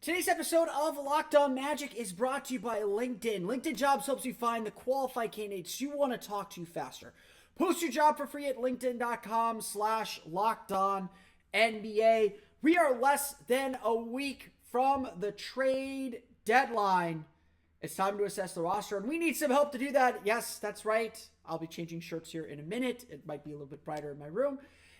Today's episode of Locked On Magic is brought to you by LinkedIn. LinkedIn Jobs helps you find the qualified candidates you want to talk to faster. Post your job for free at linkedin.com/LockedOnNBA. We are less than a week from the trade deadline. It's time to assess the roster, and we need some help to do that. Yes, that's right. I'll be changing shirts here in a minute. It might be a little bit brighter in my room.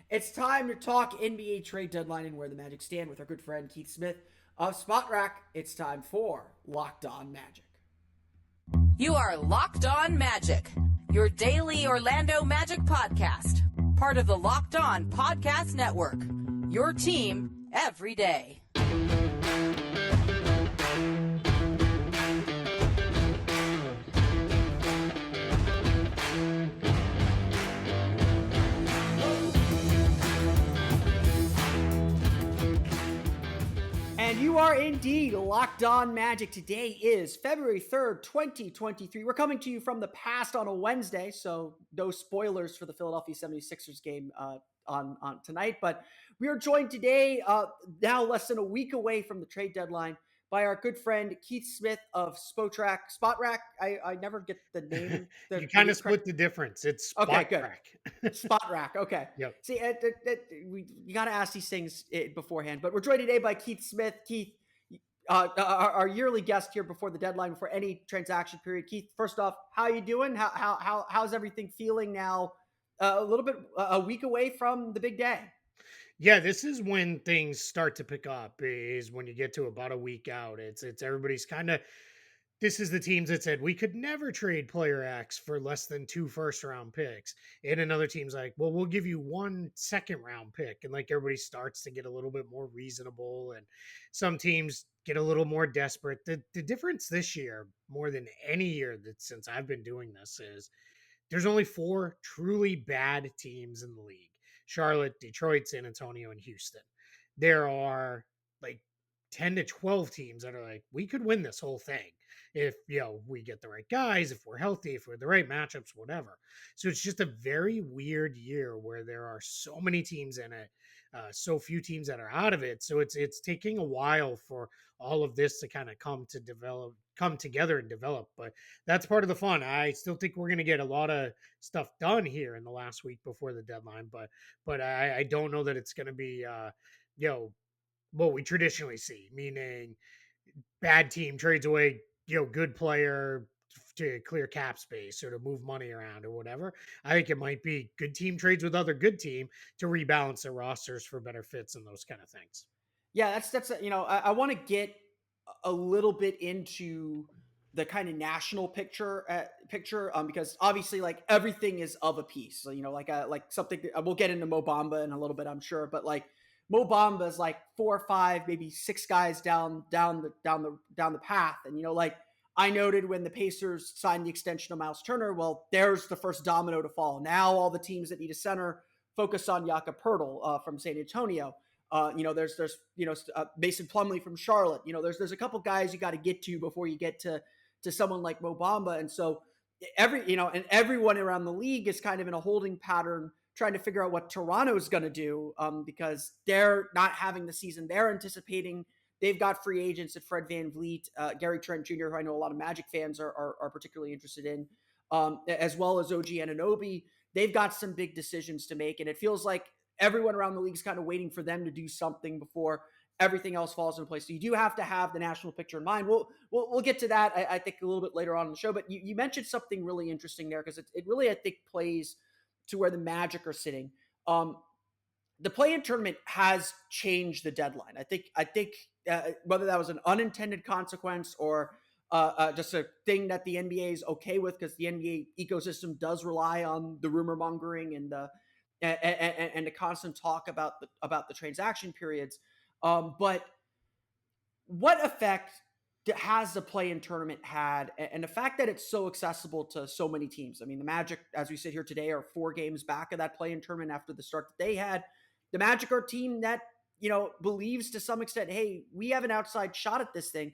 It's time to talk NBA trade deadline and where the Magic stand with our good friend Keith Smith of Spotrac. It's time for Locked On Magic. You are Locked On Magic, your daily Orlando Magic podcast, part of the Locked On Podcast Network, your team every day. And you are indeed Locked On Magic. Today is February 3rd, 2023. We're coming to you from the past on a Wednesday, so no spoilers for the Philadelphia 76ers game on tonight. But we are joined today, now less than a week away from the trade deadline, by our good friend Keith Smith of Spotrac. I never get the name. You kind of split the difference. It's Spotrac. Okay, good. Spotrac. Okay. Yep. See, you got to ask these things beforehand. But we're joined today by Keith Smith. Keith, our yearly guest here before the deadline, before any transaction period. Keith, first off, how you doing? How's everything feeling now? A week away from the big day. Yeah, this is when things start to pick up, is when you get to about a week out. It's everybody's kind of, this is the teams that said we could never trade player X for less than 2 first-round picks. And another team's like, well, we'll give you 1 second-round pick. And like everybody starts to get a little bit more reasonable. And some teams get a little more desperate. The difference this year, more than any year that since I've been doing this, is there's only 4 truly bad teams in the league. Charlotte, Detroit, San Antonio, and Houston. There are like 10 to 12 teams that are like, we could win this whole thing if, we get the right guys, if we're healthy, if we're the right matchups, whatever. So it's just a very weird year where there are so many teams in it, so few teams that are out of it. So it's taking a while for all of this to kind of come together and develop, but that's part of the fun. I still think we're going to get a lot of stuff done here in the last week before the deadline, but I don't know that it's going to be, what we traditionally see, meaning bad team trades away, good player to clear cap space or to move money around or whatever. I think it might be good team trades with other good team to rebalance their rosters for better fits and those kind of things. Yeah, that's I want to get a little bit into the kind of national picture, because obviously like everything is of a piece. So, like something we'll get into Mo Bamba in a little bit, I'm sure, but like Mo Bamba is like 4 or 5, maybe 6 guys down the path, and like I noted when the Pacers signed the extension of Miles Turner, well, there's the first domino to fall. Now all the teams that need a center focus on Jakob Poeltl from San Antonio. There's Mason Plumlee from Charlotte. There's a couple guys you got to get to before you get to someone like Mo Bamba. And so everyone around the league is kind of in a holding pattern, trying to figure out what Toronto's going to do, because they're not having the season they're anticipating. They've got free agents at Fred VanVleet, Gary Trent Jr., who I know a lot of Magic fans are particularly interested in, as well as OG Anunoby. They've got some big decisions to make, and it feels like everyone around the league is kind of waiting for them to do something before everything else falls into place. So you do have to have the national picture in mind. We'll get to that, I think, a little bit later on in the show. But you mentioned something really interesting there, because it really, I think, plays to where the Magic are sitting. The play-in tournament has changed the deadline. I think whether that was an unintended consequence or just a thing that the NBA is okay with, because the NBA ecosystem does rely on the rumor mongering and the constant talk about the transaction periods. But what effect has the play-in tournament had, and the fact that it's so accessible to so many teams? I mean, the Magic, as we sit here today, are 4 games back of that play-in tournament after the start that they had. The Magic are a team that, believes to some extent, hey, we have an outside shot at this thing.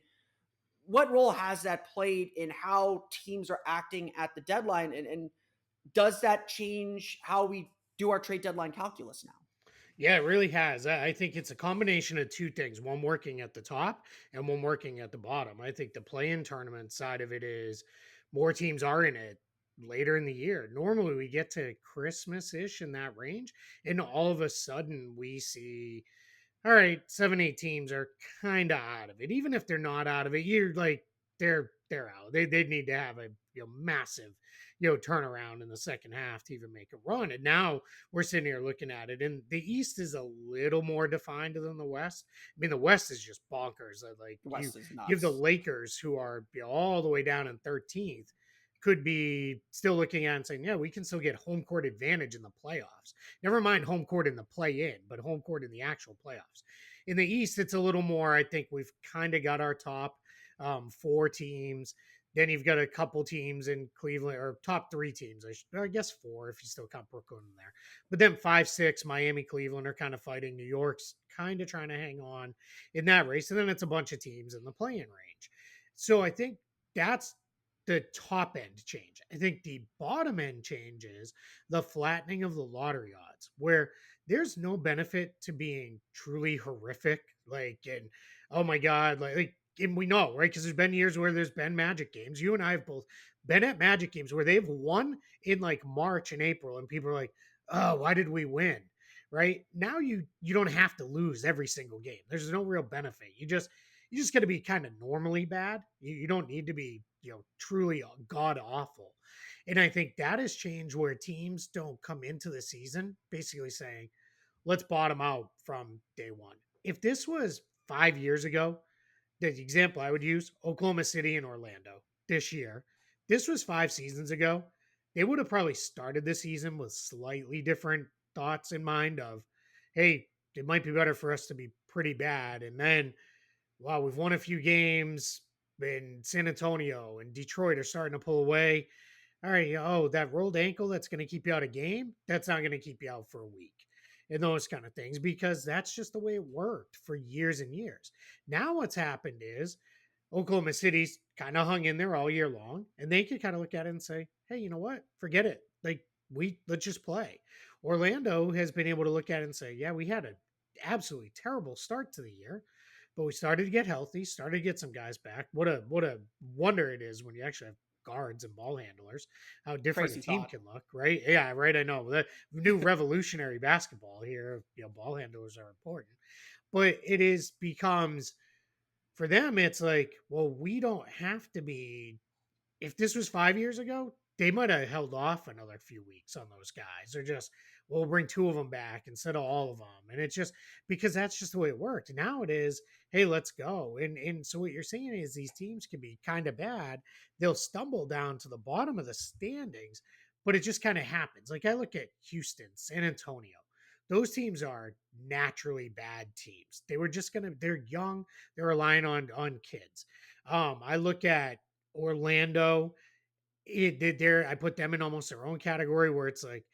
What role has that played in how teams are acting at the deadline? And does that change how we do our trade deadline calculus now? Yeah, it really has. I think it's a combination of two things, one working at the top and one working at the bottom. I think the play-in tournament side of it is more teams are in it later in the year. Normally we get to Christmas-ish in that range, and all of a sudden we see, all right, 7, 8 teams are kind of out of it. Even if they're not out of it, you're like they're out. They need to have a massive turnaround in the second half to even make a run. And now we're sitting here looking at it, and the East is a little more defined than the West. I mean, the West is just bonkers. Like The you West is you have the nuts. Lakers who are all the way down in 13th. Could be still looking at and saying, yeah, we can still get home court advantage in the playoffs. Never mind home court in the play in, but home court in the actual playoffs. In the East, it's a little more, I think we've kind of got our top four teams. Then you've got a couple teams in Cleveland, or top three teams. I guess four if you still count Brooklyn in there. But then 5, 6, Miami, Cleveland are kind of fighting. New York's kind of trying to hang on in that race. And then it's a bunch of teams in the play-in range. So I think that's the top end change. I think the bottom end change is the flattening of the lottery odds, where there's no benefit to being truly horrific. Like, and oh my God, and we know, right? Because there's been years where there's been Magic games. You and I have both been at Magic games where they've won in like March and April, and people are like, oh, why did we win? Right now, you don't have to lose every single game. There's no real benefit. You just got to be kind of normally bad. You don't need to be, truly god awful. And I think that has changed where teams don't come into the season basically saying, let's bottom out from day one. If this was 5 years ago, the example I would use, Oklahoma City and Orlando this year, this was 5 seasons ago. They would have probably started the season with slightly different thoughts in mind of, hey, it might be better for us to be pretty bad. And then wow, we've won a few games in San Antonio and Detroit are starting to pull away. All right, oh, that rolled ankle that's going to keep you out of game, that's not going to keep you out for a week. And those kind of things, because that's just the way it worked for years and years. Now, what's happened is Oklahoma City's kind of hung in there all year long, and they could kind of look at it and say, hey, you know what? Forget it. Like, let's just play. Orlando has been able to look at it and say, yeah, we had an absolutely terrible start to the year, but we started to get healthy, started to get some guys back. What a wonder it is when you actually have guards and ball handlers, how different a Crazy team thought. can look, right? Yeah, right. I know the new revolutionary basketball here. Ball handlers are important, but it is becomes for them. It's like, well, we don't have to be. If this was 5 years ago, they might have held off another few weeks on those guys. They're just, we'll bring two of them back instead of all of them. And it's just because that's just the way it worked. Now it is, hey, let's go. And so what you're saying is these teams can be kind of bad. They'll stumble down to the bottom of the standings, but it just kind of happens. Like I look at Houston, San Antonio. Those teams are naturally bad teams. They were just gonna, they're young, they're relying on kids. I look at Orlando, I put them in almost their own category where it's like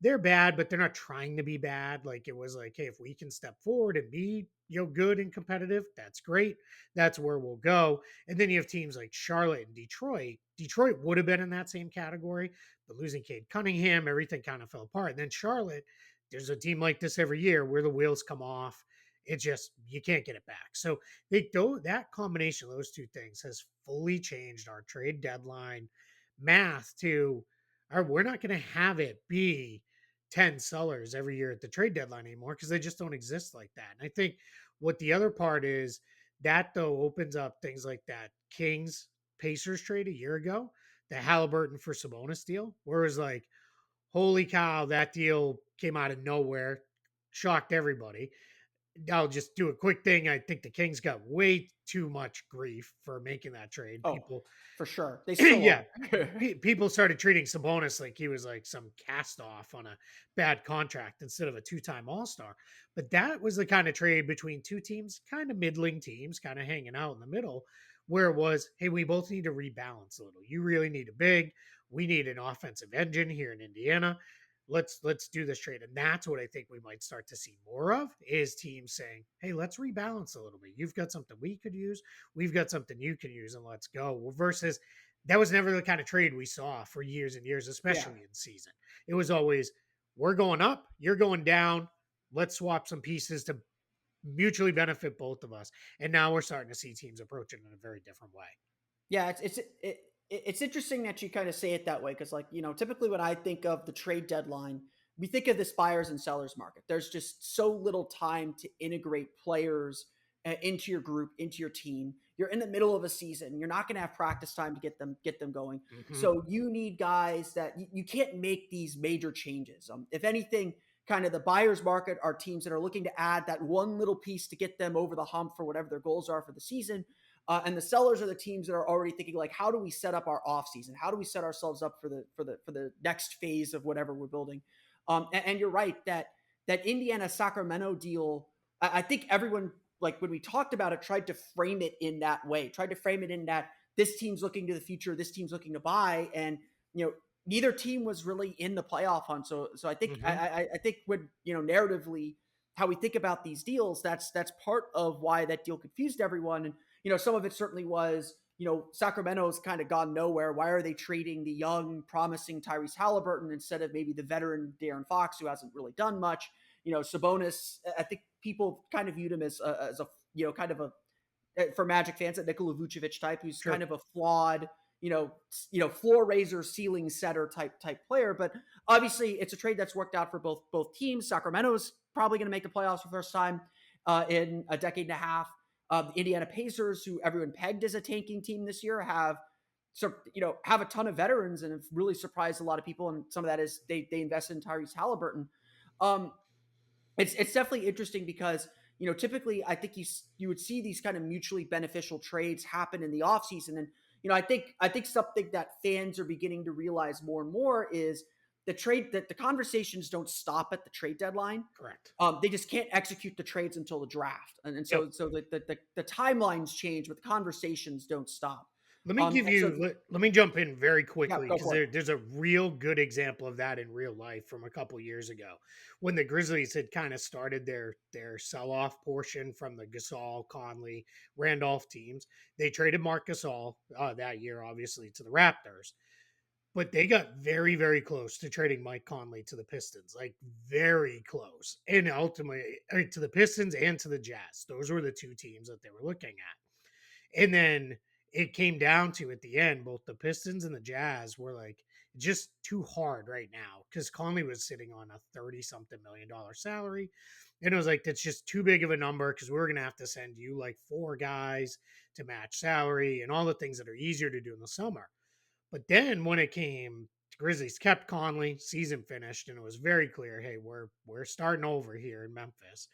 they're bad, but they're not trying to be bad. Like it was like, hey, if we can step forward and be good and competitive, that's great. That's where we'll go. And then you have teams like Charlotte and Detroit. Detroit would have been in that same category, but losing Cade Cunningham, everything kind of fell apart. And then Charlotte, there's a team like this every year where the wheels come off. It just you can't get it back. So that combination of those two things has fully changed our trade deadline math to, all right, we're not going to have it be 10 sellers every year at the trade deadline anymore because they just don't exist like that. And I think what the other part is that though opens up things like that Kings Pacers trade a year ago, the Halliburton for Sabonis deal, where it was like, holy cow, that deal came out of nowhere, shocked everybody. I'll just do a quick thing. I think the Kings got way too much grief for making that trade. Oh, for sure. They still Yeah, are. people started treating Sabonis like he was like some cast off on a bad contract instead of a two-time All-Star. But that was the kind of trade between two teams, kind of middling teams, kind of hanging out in the middle, where it was, hey, we both need to rebalance a little. You really need a big. We need an offensive engine here in Indiana. Let's do this trade. And that's what I think we might start to see more of is teams saying, hey, let's rebalance a little bit. You've got something we could use. We've got something you can use, and let's go. Versus that was never the kind of trade we saw for years and years, Yeah. especially in season. It was always, we're going up, you're going down. let's swap some pieces to mutually benefit both of us. And now we're starting to see teams approach it in a very different way. Yeah, it's interesting that you kind of say it that way because, like, typically when I think of the trade deadline, we think of this buyers and sellers market. There's just so little time to integrate players into your group, into your team. You're in the middle of a season. You're not going to have practice time to get them going. So you need guys that you can't make these major changes. If anything, kind of the buyers market are teams that are looking to add that one little piece to get them over the hump for whatever their goals are for the season. And the sellers are the teams that are already thinking, like, how do we set up our offseason? How do we set ourselves up for the next phase of whatever we're building? And you're right that Indiana Sacramento deal. I think everyone, like, when we talked about it, tried to frame it in that way. Tried to frame it in that this team's looking to the future, this team's looking to buy, and neither team was really in the playoff hunt. So I think I think when narratively how we think about these deals, that's part of why that deal confused everyone. And some of it certainly was, Sacramento's kind of gone nowhere. Why are they trading the young, promising Tyrese Halliburton instead of maybe the veteran De'Aaron Fox, who hasn't really done much? Sabonis, I think people kind of viewed him as a kind of a, for Magic fans, a Nikola Vucevic type, who's kind of a flawed, floor raiser, ceiling setter type player. But obviously, it's a trade that's worked out for both teams. Sacramento's probably going to make the playoffs for the first time in a decade and a half. The Indiana Pacers, who everyone pegged as a tanking team this year, have a ton of veterans and have really surprised a lot of people. And some of that is they invested in Tyrese Halliburton. It's definitely interesting because typically I think you would see these kind of mutually beneficial trades happen in the offseason. And I think something that fans are beginning to realize more and more is the conversations don't stop at the trade deadline. Correct. They just can't execute the trades until the draft. And so the timelines change, but the conversations don't stop. Let me jump in very quickly because Yeah, there's a real good example of that in real life from a couple years ago when the Grizzlies had kind of started their sell-off portion from the Gasol, Conley, Randolph teams. They traded Marc Gasol that year, obviously, to the Raptors. But they got very, very close to trading Mike Conley to the Pistons, like very close. And ultimately to the Pistons and to the Jazz. Those were the two teams that they were looking at. And then it came down to, at the end, both the Pistons and the Jazz were like, just too hard right now because Conley was sitting on a $30-something million salary. And it was like, that's just too big of a number because we're going to have to send you like 4 guys to match salary and all the things that are easier to do in the summer. But then when it came, Grizzlies kept Conley, season finished, and it was very clear, hey, we're starting over here in Memphis.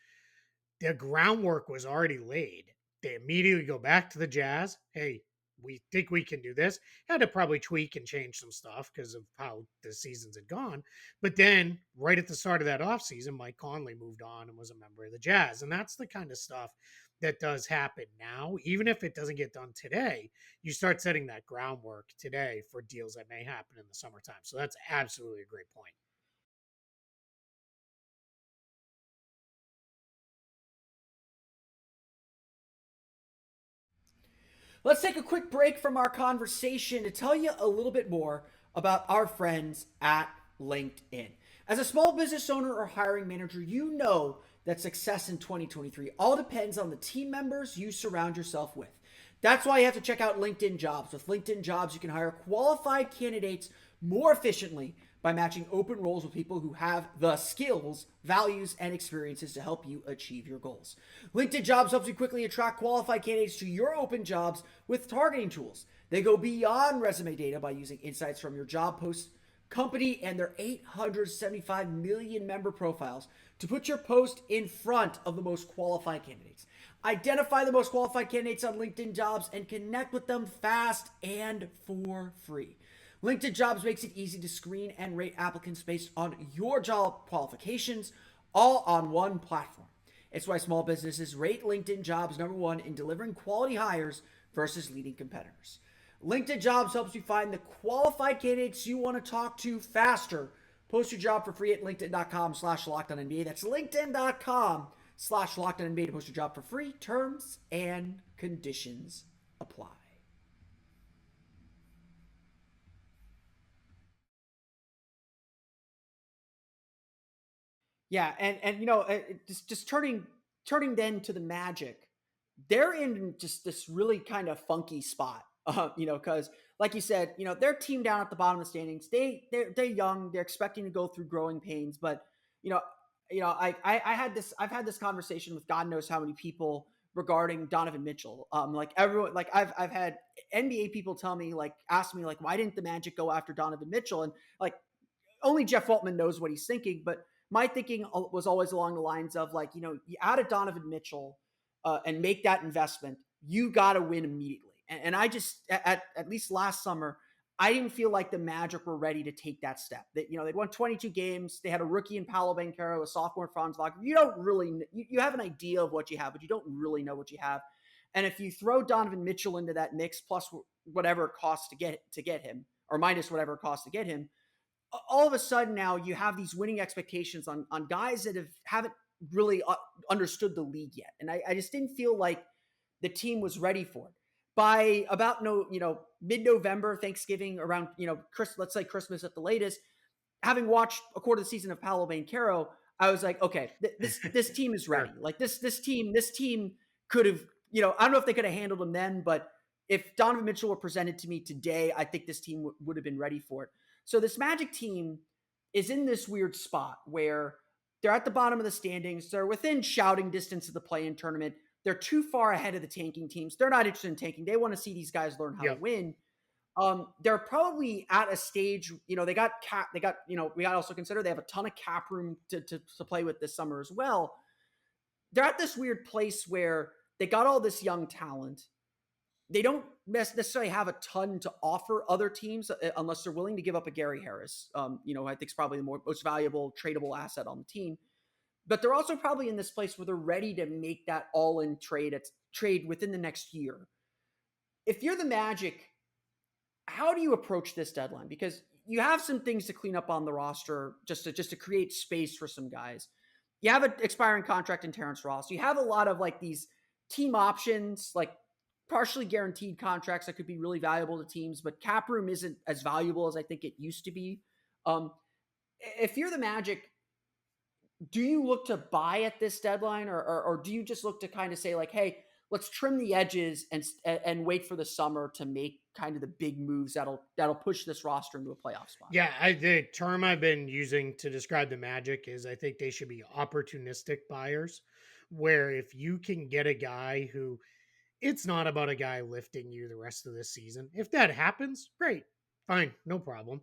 The groundwork was already laid. They immediately go back to the Jazz. Hey, we think we can do this. Had to probably tweak and change some stuff because of how the seasons had gone. But then right at the start of that offseason, Mike Conley moved on and was a member of the Jazz. And that's the kind of stuff that does happen now. Even if it doesn't get done today, you start setting that groundwork today for deals that may happen in the summertime. So that's absolutely a great point. Let's take a quick break from our conversation to tell you a little bit more about our friends at LinkedIn. As a small business owner or hiring manager, you know that success in 2023 all depends on the team members you surround yourself with. That's why you have to check out LinkedIn Jobs. With LinkedIn Jobs, you can hire qualified candidates more efficiently by matching open roles with people who have the skills, values, and experiences to help you achieve your goals. LinkedIn Jobs helps you quickly attract qualified candidates to your open jobs with targeting tools. They go beyond resume data by using insights from your job post, company, and their 875 million member profiles to put your post in front of the most qualified candidates. Identify the most qualified candidates on LinkedIn Jobs and connect with them fast and for free. LinkedIn Jobs makes it easy to screen and rate applicants based on your job qualifications, all on one platform. It's why small businesses rate LinkedIn Jobs #1 in delivering quality hires versus leading competitors. LinkedIn Jobs helps you find the qualified candidates you want to talk to faster. Post your job for free at linkedin.com/LockedOnNBA. That's linkedin.com/LockedOnNBA to post your job for free. Terms and conditions apply. Yeah, and just turning then to the Magic, they're in just this really kind of funky spot. Because like you said, their team down at the bottom of the standings, they're young, they're expecting to go through growing pains, but you know, I've had this conversation with God knows how many people regarding Donovan Mitchell. Like everyone, like I've had NBA people tell me, like, ask me, like, why didn't the Magic go after Donovan Mitchell? And like only Jeff Waltman knows what he's thinking, but my thinking was always along the lines of, like, you add a Donovan Mitchell and make that investment, you got to win immediately. And I just, at least last summer, I didn't feel like the Magic were ready to take that step. That they'd won 22 games. They had a rookie in Paolo Banchero, a sophomore Franz Wagner. You don't really, you have an idea of what you have, but you don't really know what you have. And if you throw Donovan Mitchell into that mix, plus whatever it costs to get him, or minus whatever it costs to get him, all of a sudden now you have these winning expectations on guys that haven't really understood the league yet. And I just didn't feel like the team was ready for it. By about mid-November, Thanksgiving, around let's say Christmas at the latest, having watched a quarter of the season of Paolo Banchero, I was like, okay, this team is ready. Like this team could have, I don't know if they could have handled him then, but if Donovan Mitchell were presented to me today, I think this team would have been ready for it. So this Magic team is in this weird spot where they're at the bottom of the standings. They're within shouting distance of the play-in tournament. They're too far ahead of the tanking teams. They're not interested in tanking. They want to see these guys learn how to win. They're probably at a stage, we got to also consider they have a ton of cap room to play with this summer as well. They're at this weird place where they got all this young talent. They don't necessarily have a ton to offer other teams unless they're willing to give up a Gary Harris. I think it's probably the most valuable tradable asset on the team. But they're also probably in this place where they're ready to make that all-in trade within the next year. If you're the Magic, how do you approach this deadline? Because you have some things to clean up on the roster just to create space for some guys. You have an expiring contract in Terrence Ross. You have a lot of like these team options, like partially guaranteed contracts that could be really valuable to teams, but cap room isn't as valuable as I think it used to be. If you're the Magic, do you look to buy at this deadline, or do you just look to kind of say, like, hey, let's trim the edges and wait for the summer to make kind of the big moves that'll push this roster into a playoff spot? Yeah, the term I've been using to describe the Magic is I think they should be opportunistic buyers, where if you can get a guy who, it's not about a guy lifting you the rest of the season. If that happens, great, fine, no problem.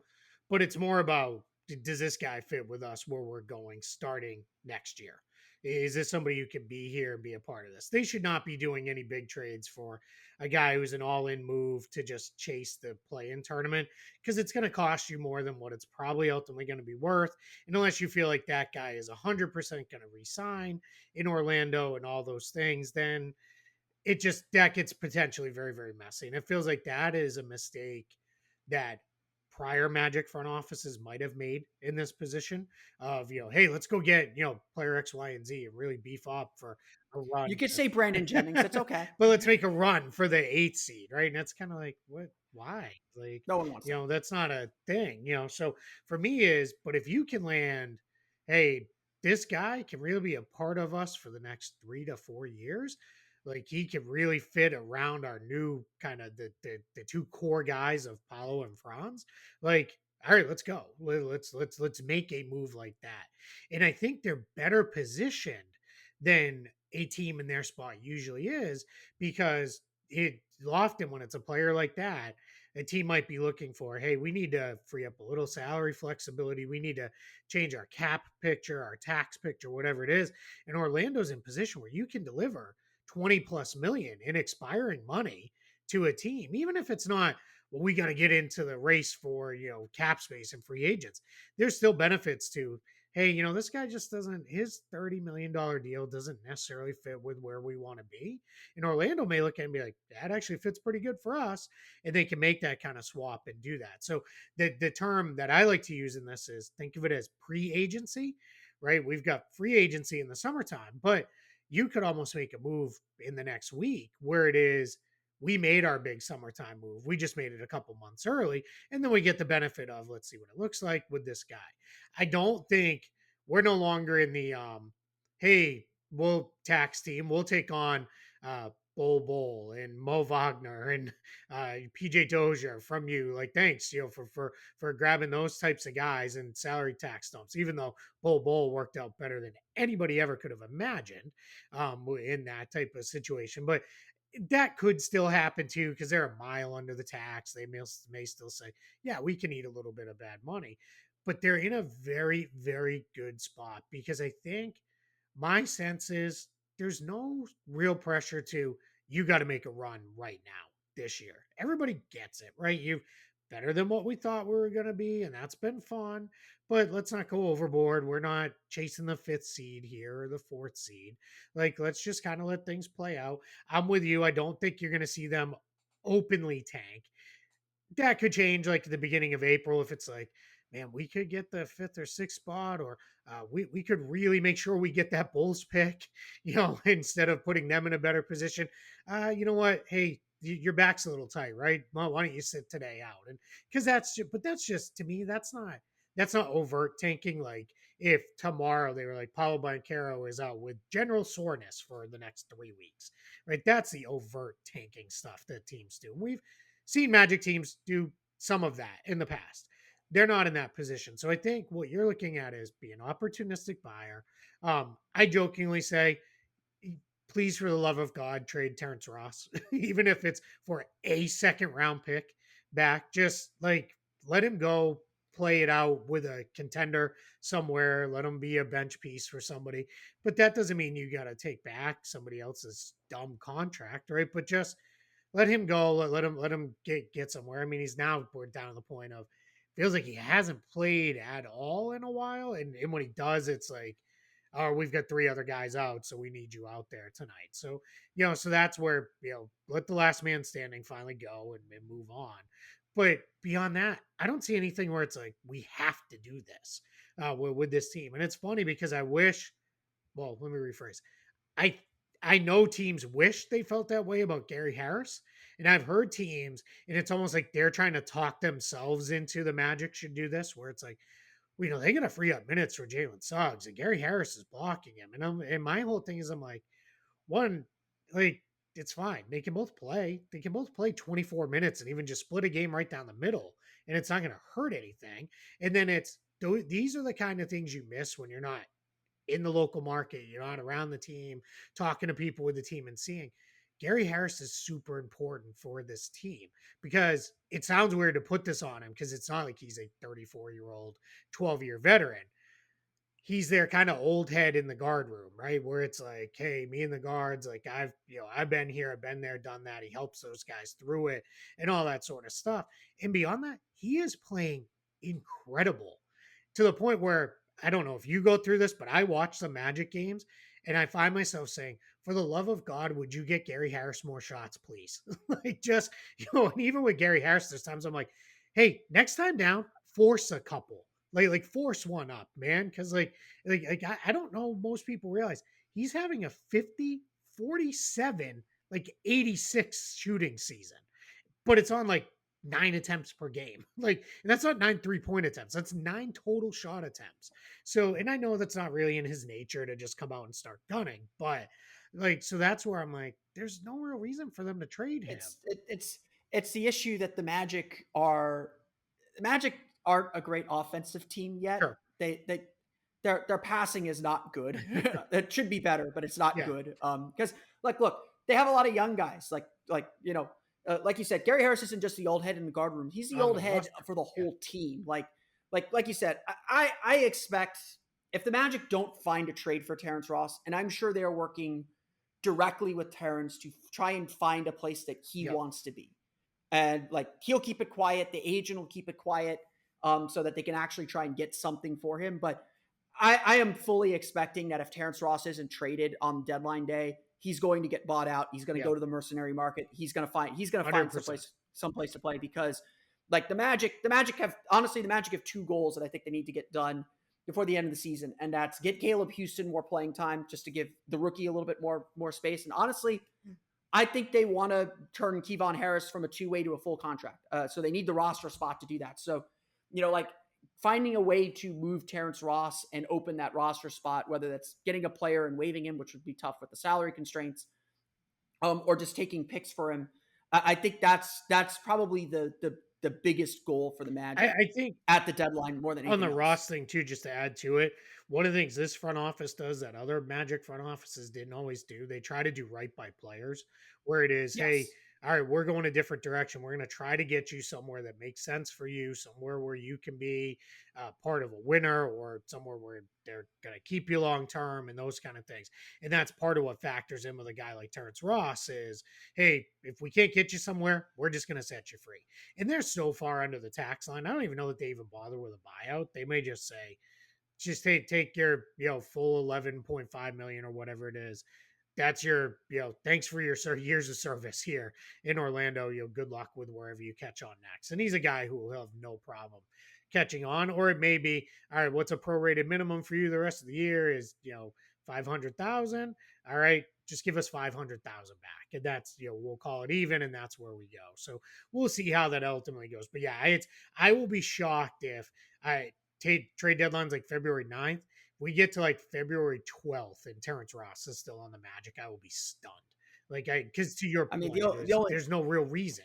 But it's more about, does this guy fit with us where we're going starting next year? Is this somebody who can be here and be a part of this? They should not be doing any big trades for a guy who's an all-in move to just chase the play-in tournament, because it's going to cost you more than what it's probably ultimately going to be worth. And unless you feel like that guy is 100% going to resign in Orlando and all those things, then that gets potentially very, very messy. And it feels like that is a mistake that prior Magic front offices might have made in this position of, hey, let's go get, player X, Y, and Z and really beef up for a run. You could say Brandon Jennings. It's okay. But let's make a run for the 8th seed, right? And that's kind of like, what? Why? Like, no one wants that. That's not a thing, So for me but if you can land, hey, this guy can really be a part of us for the next 3 to 4 years. Like, he can really fit around our new kind of the two core guys of Paolo and Franz. Like, all right, let's go. Let's make a move like that. And I think they're better positioned than a team in their spot usually is, because it often when it's a player like that, a team might be looking for, hey, we need to free up a little salary flexibility. We need to change our cap picture, our tax picture, whatever it is. And Orlando's in position where you can deliver 20 plus million in expiring money to a team, even if it's not, well, we got to get into the race for, cap space and free agents. There's still benefits to, hey, this guy just doesn't, his $30 million deal doesn't necessarily fit with where we want to be. And Orlando may look at it and be like, that actually fits pretty good for us. And they can make that kind of swap and do that. So the term that I like to use in this is, think of it as pre-agency, right? We've got free agency in the summertime, but you could almost make a move in the next week where it is, we made our big summertime move. We just made it a couple months early. And then we get the benefit of, let's see what it looks like with this guy. I don't think we're no longer in the hey, we'll tax team, we'll take on uh Bol and Mo Wagner and PJ Dozier from you. Like, thanks, for grabbing those types of guys and salary tax dumps, even though Bol worked out better than anybody ever could have imagined in that type of situation. But that could still happen too, because they're a mile under the tax. They may still say, yeah, we can eat a little bit of bad money, but they're in a very, very good spot because I think my sense is there's no real pressure to, you got to make a run right now this year. Everybody gets it, right? You better than what we thought we were going to be, and that's been fun. But let's not go overboard. We're not chasing the fifth seed here or the fourth seed. Like, let's just kind of let things play out. I'm with you. I don't think you're going to see them openly tank. That could change like at the beginning of April if it's like, man, we could get the fifth or sixth spot, or we could really make sure we get that Bulls pick, instead of putting them in a better position. You know what? Hey, your back's a little tight, right? Well, why don't you sit today out? And because that's just to me, that's not overt tanking. Like if tomorrow they were like, Paulo Banchero is out with general soreness for the next 3 weeks, right? That's the overt tanking stuff that teams do. We've seen Magic teams do some of that in the past. They're not in that position. So I think what you're looking at is be an opportunistic buyer. I jokingly say, please, for the love of God, trade Terrence Ross, even if it's for a second round pick back. Just like let him go play it out with a contender somewhere. Let him be a bench piece for somebody. But that doesn't mean you got to take back somebody else's dumb contract, right? But just let him go. Let him get somewhere. I mean, he's now down to the point of feels like he hasn't played at all in a while, and when he does, it's like, oh, we've got three other guys out, so we need you out there tonight. So so that's where let the last man standing finally go and move on. But beyond that, I don't see anything where it's like we have to do this with this team. And it's funny because I wish. Well, let me rephrase. I I know teams wish they felt that way about Gary Harris, and I've heard teams, and it's almost like they're trying to talk themselves into the Magic should do this, where it's like, they got to free up minutes for Jalen Suggs, and Gary Harris is blocking him, and my whole thing is, I'm like, one, like it's fine, they can both play, 24 minutes, and even just split a game right down the middle, and it's not going to hurt anything, and then these are the kind of things you miss when you're not in the local market, you're not around the team, talking to people with the team and seeing Gary Harris is super important for this team because it sounds weird to put this on him because it's not like he's a 34-year-old, 12-year veteran. He's their kind of old head in the guard room, right? Where it's like, hey, me and the guards, like I've been here, I've been there, done that. He helps those guys through it and all that sort of stuff. And beyond that, he is playing incredible to the point where I don't know if you go through this, but I watch the Magic games and I find myself saying, for the love of God, would you get Gary Harris more shots, please? Like just, and even with Gary Harris, there's times I'm like, hey, next time down, force a couple. Like force one up, man. Cause I don't know, most people realize he's having a 50, 47, like 86 shooting season, but it's on like 9 attempts per game. Like, and that's not 9 3-point attempts. That's 9 total shot attempts. So, and I know that's not really in his nature to just come out and start gunning, but like, so that's where I'm like, there's no real reason for them to trade him. It's the issue that the Magic aren't a great offensive team yet. Sure. Their passing is not good. It should be better, but it's not Yeah. good. Because look, they have a lot of young guys. Like you said, Gary Harris isn't just the old head in the guard room. He's the old head roster. for the whole team. Like you said, I expect if the Magic don't find a trade for Terrence Ross, and I'm sure they're working directly with Terrence to try and find a place that he wants to be. And like he'll keep it quiet, the agent will keep it quiet, so that they can actually try and get something for him. But I am fully expecting that if Terrence Ross isn't traded on deadline day, he's going to get bought out. He's going to go to the mercenary market. He's going to find 100%. someplace to play because like the Magic have two goals that I think they need to get done before the end of the season. And that's get Caleb Houston more playing time just to give the rookie a little bit more space. And honestly, I think they want to turn Kevon Harris from a two-way to a full contract. So they need the roster spot to do that. So, like finding a way to move Terrence Ross and open that roster spot, whether that's getting a player and waiving him, which would be tough with the salary constraints, or just taking picks for him. I think that's probably the biggest goal for the Magic I think at the deadline more than on the anything else. Ross thing too, just to add to it, one of the things this front office does that other Magic front offices didn't always do, they try to do right by players, where it is, hey, Yes. all right, we're going a different direction. We're going to try to get you somewhere that makes sense for you, somewhere where you can be part of a winner, or somewhere where they're going to keep you long term, and those kind of things. And that's part of what factors in with a guy like Terrence Ross is, hey, if we can't get you somewhere, we're just going to set you free. And they're so far under the tax line. I don't even know that they even bother with a buyout. They may just say, just take your, full 11.5 million or whatever it is. That's your, thanks for your years of service here in Orlando. Good luck with wherever you catch on next. And he's a guy who will have no problem catching on. Or it may be, all right, what's a prorated minimum for you the rest of the year is, 500,000. All right, just give us 500,000 back. And that's, we'll call it even. And that's where we go. So we'll see how that ultimately goes. But yeah, I will be shocked if trade deadline's like February 9th. We get to like February 12th and Terrence Ross is still on the Magic, I will be stunned. Because to your I mean, point, there's no real reason.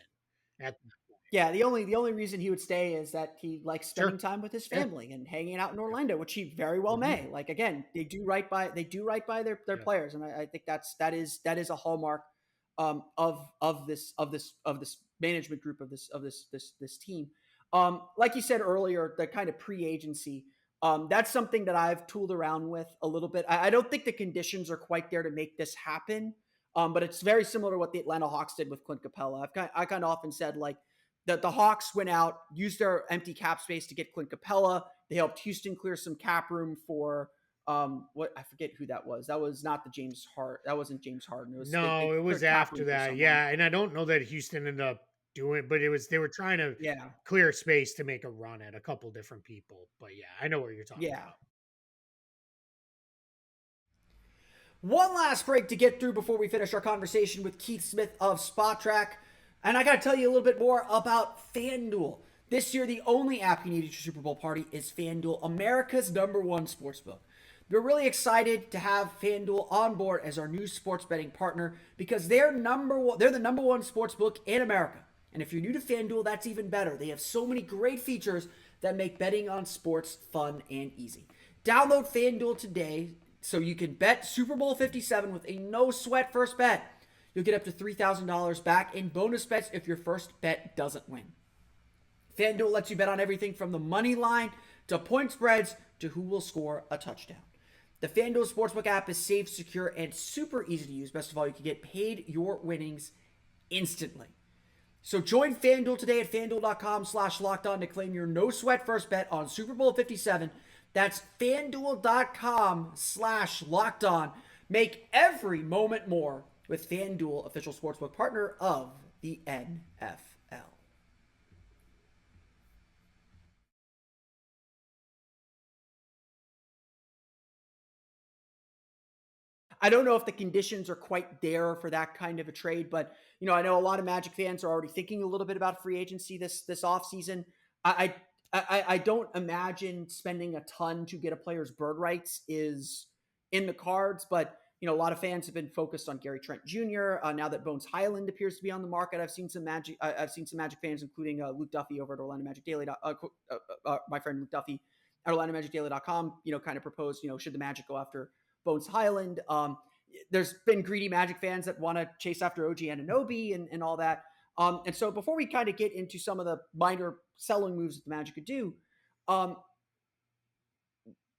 The only reason he would stay is that he likes spending Sure. time with his Yeah. family and hanging out in Orlando, which he very well may. Like, again, they do right by their players, and I think that is a hallmark of this management group of this team. Like you said earlier, the kind of pre-agency. That's something that I've tooled around with a little bit. I don't think the conditions are quite there to make this happen. But it's very similar to what the Atlanta Hawks did with Clint Capella. I kind of often said, like, that the Hawks went out, used their empty cap space to get Clint Capella. They helped Houston clear some cap room for what, I forget who that was. That was not the James Harden. That wasn't James Harden. It was cleared cap after room for that. someone. Yeah, and I don't know that Houston ended up doing it, but they were trying to Yeah. clear space to make a run at a couple different people. But yeah, I know what you're talking Yeah. about. One last break to get through before we finish our conversation with Keith Smith of Spotrac. And I got to tell you a little bit more about FanDuel. This year, the only app you need at your Super Bowl party is FanDuel, America's #1 sportsbook. We're really excited to have FanDuel on board as our new sports betting partner because they're the #1 sportsbook in America. And if you're new to FanDuel, that's even better. They have so many great features that make betting on sports fun and easy. Download FanDuel today so you can bet Super Bowl 57 with a no-sweat first bet. You'll get up to $3,000 back in bonus bets if your first bet doesn't win. FanDuel lets you bet on everything from the money line to point spreads to who will score a touchdown. The FanDuel Sportsbook app is safe, secure, and super easy to use. Best of all, you can get paid your winnings instantly. So join FanDuel today at FanDuel.com/lockedon to claim your no-sweat first bet on Super Bowl 57. That's FanDuel.com/lockedon. Make every moment more with FanDuel, official sportsbook partner of the NFL. I don't know if the conditions are quite there for that kind of a trade, but I know a lot of Magic fans are already thinking a little bit about free agency this offseason. I don't imagine spending a ton to get a player's bird rights is in the cards, but a lot of fans have been focused on Gary Trent Jr. Now that Bones Highland appears to be on the market, I've seen some Magic fans, including Luke Duffy over at Orlando Magic Daily. My friend Luke Duffy at OrlandoMagicDaily.com, kind of proposed, should the Magic go after Bones Highland? There's been greedy Magic fans that want to chase after OG Anunoby and all that. And so before we kind of get into some of the minor selling moves that the Magic could do, the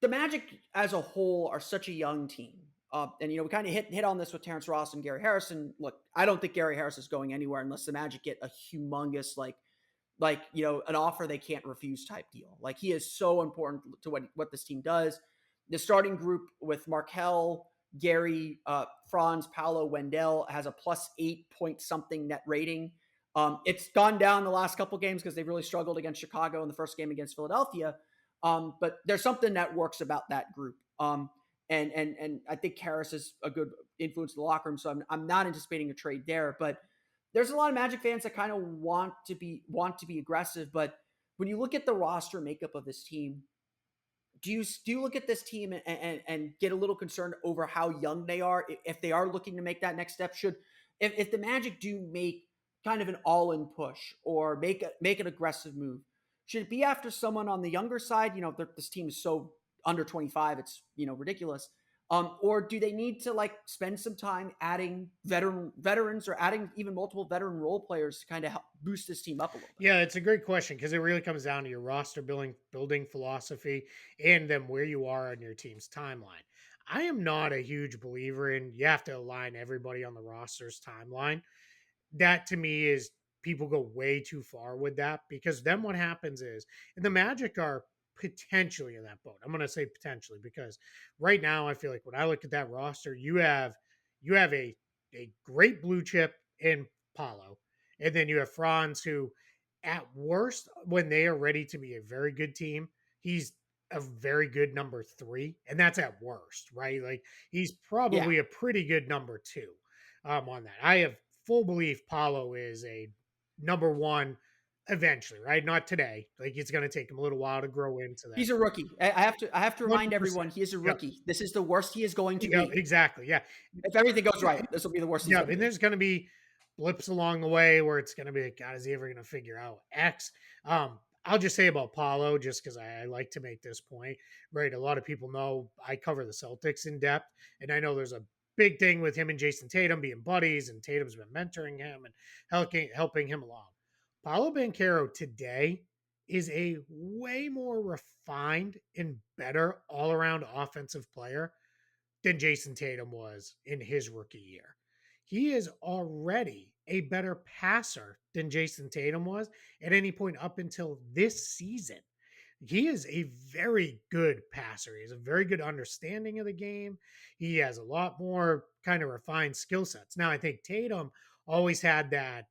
Magic as a whole are such a young team. And we kind of hit on this with Terrence Ross and Gary Harrison. Look, I don't think Gary Harris is going anywhere unless the Magic get a humongous an offer they can't refuse type deal. Like, he is so important to what this team does. The starting group with Markelle, Gary, Franz, Paolo, Wendell has a +8 point something net rating. It's gone down the last couple games because they've really struggled against Chicago in the first game against Philadelphia. But there's something that works about that group. And I think Harris is a good influence in the locker room. So I'm not anticipating a trade there. But there's a lot of Magic fans that kind of want to be aggressive, but when you look at the roster makeup of this team, do you look at this team and get a little concerned over how young they are if they are looking to make that next step? Should if the Magic do make kind of an all-in push or make an aggressive move, should it be after someone on the younger side? This team is so under 25, it's ridiculous. Or do they need to like spend some time adding veterans or adding even multiple veteran role players to kind of help boost this team up a little bit? Yeah, it's a great question because it really comes down to your roster building philosophy and then where you are on your team's timeline. I am not a huge believer in you have to align everybody on the roster's timeline. That to me is people go way too far with that because then what happens is, and the Magic are potentially in that boat. I'm going to say potentially because right now I feel like when I look at that roster, you have a great blue chip in Paulo, and then you have Franz who, at worst, when they are ready to be a very good team, he's a very good number three, and that's at worst, right? Like he's Yeah, probably a pretty good number two on that. I have full belief Paulo is a number one eventually, right? Not today. Like it's going to take him a little while to grow into that. he's a rookie. I have to remind 100%. everyone he is a Yep. rookie. This is the worst he is going to Yep. be. Exactly. Yeah. If everything goes right, this will be the worst he's Yeah, going to and be. there's going to be blips along the way where it's going to be like, God, is he ever going to figure out X? I'll just say about Paulo, just because I like to make this point, right? A lot of people know I cover the Celtics in depth, and I know there's a big thing with him and Jason Tatum being buddies, and Tatum's been mentoring him and helping him along. Paulo Banchero today is a way more refined and better all around offensive player than Jason Tatum was in his rookie year. He is already a better passer than Jason Tatum was at any point up until this season. He is a very good passer. He has a very good understanding of the game. He has a lot more kind of refined skill sets. Now, I think Tatum always had that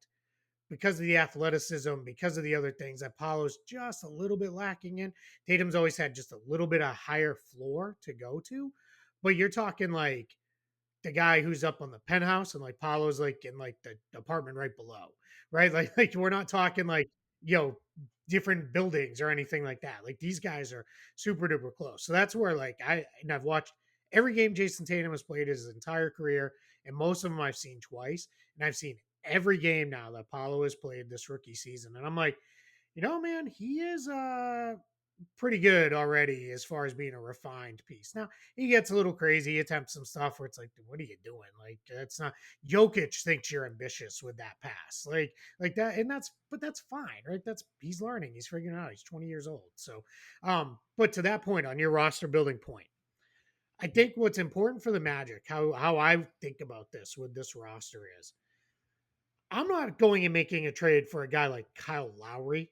because of the athleticism, because of the other things that Paulo's just a little bit lacking in. Tatum's always had just a little bit of higher floor to go to. But you're talking like the guy who's up on the penthouse and like Paulo's like in like the apartment right below, right? Like we're not talking like, you know, different buildings or anything like that. Like these guys are super duper close. So that's where like I've watched every game Jason Tatum has played his entire career, and most of them I've seen twice, and I've seen every game now that Paulo has played this rookie season. And I'm like, man, he is pretty good already as far as being a refined piece. Now he gets a little crazy, he attempts some stuff where it's like, what are you doing? Like that's not Jokic thinks you're ambitious with that pass. Like that, and that's fine, right? That's he's learning, he's figuring it out. He's 20 years old. So but to that point on your roster building point, I think what's important for the Magic, how I think about this with this roster is I'm not going and making a trade for a guy like Kyle Lowry,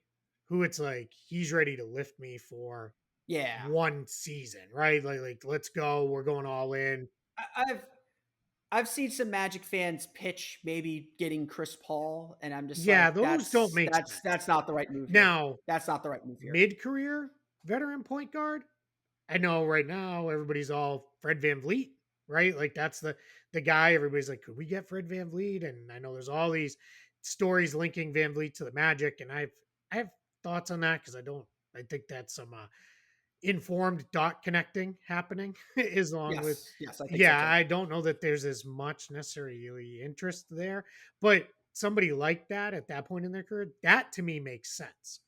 who it's like he's ready to lift me for Yeah, one season, right? Like let's go, we're going all in. I've seen some Magic fans pitch maybe getting Chris Paul, and I'm just Yeah, like, those don't that's make that's sense. that's not the right move here. Now, That's not the right move here. mid-career veteran point guard, I know right now everybody's all Fred Van Vliet, right? Like that's the guy everybody's like, could we get Fred Van Vliet? And I know there's all these stories linking Van Vliet to the Magic, and I have thoughts on that because I think that's some informed dot connecting happening is along with Yes, yes, I think so yeah, too. I don't know that there's as much necessarily interest there, but somebody like that at that point in their career, that to me makes sense,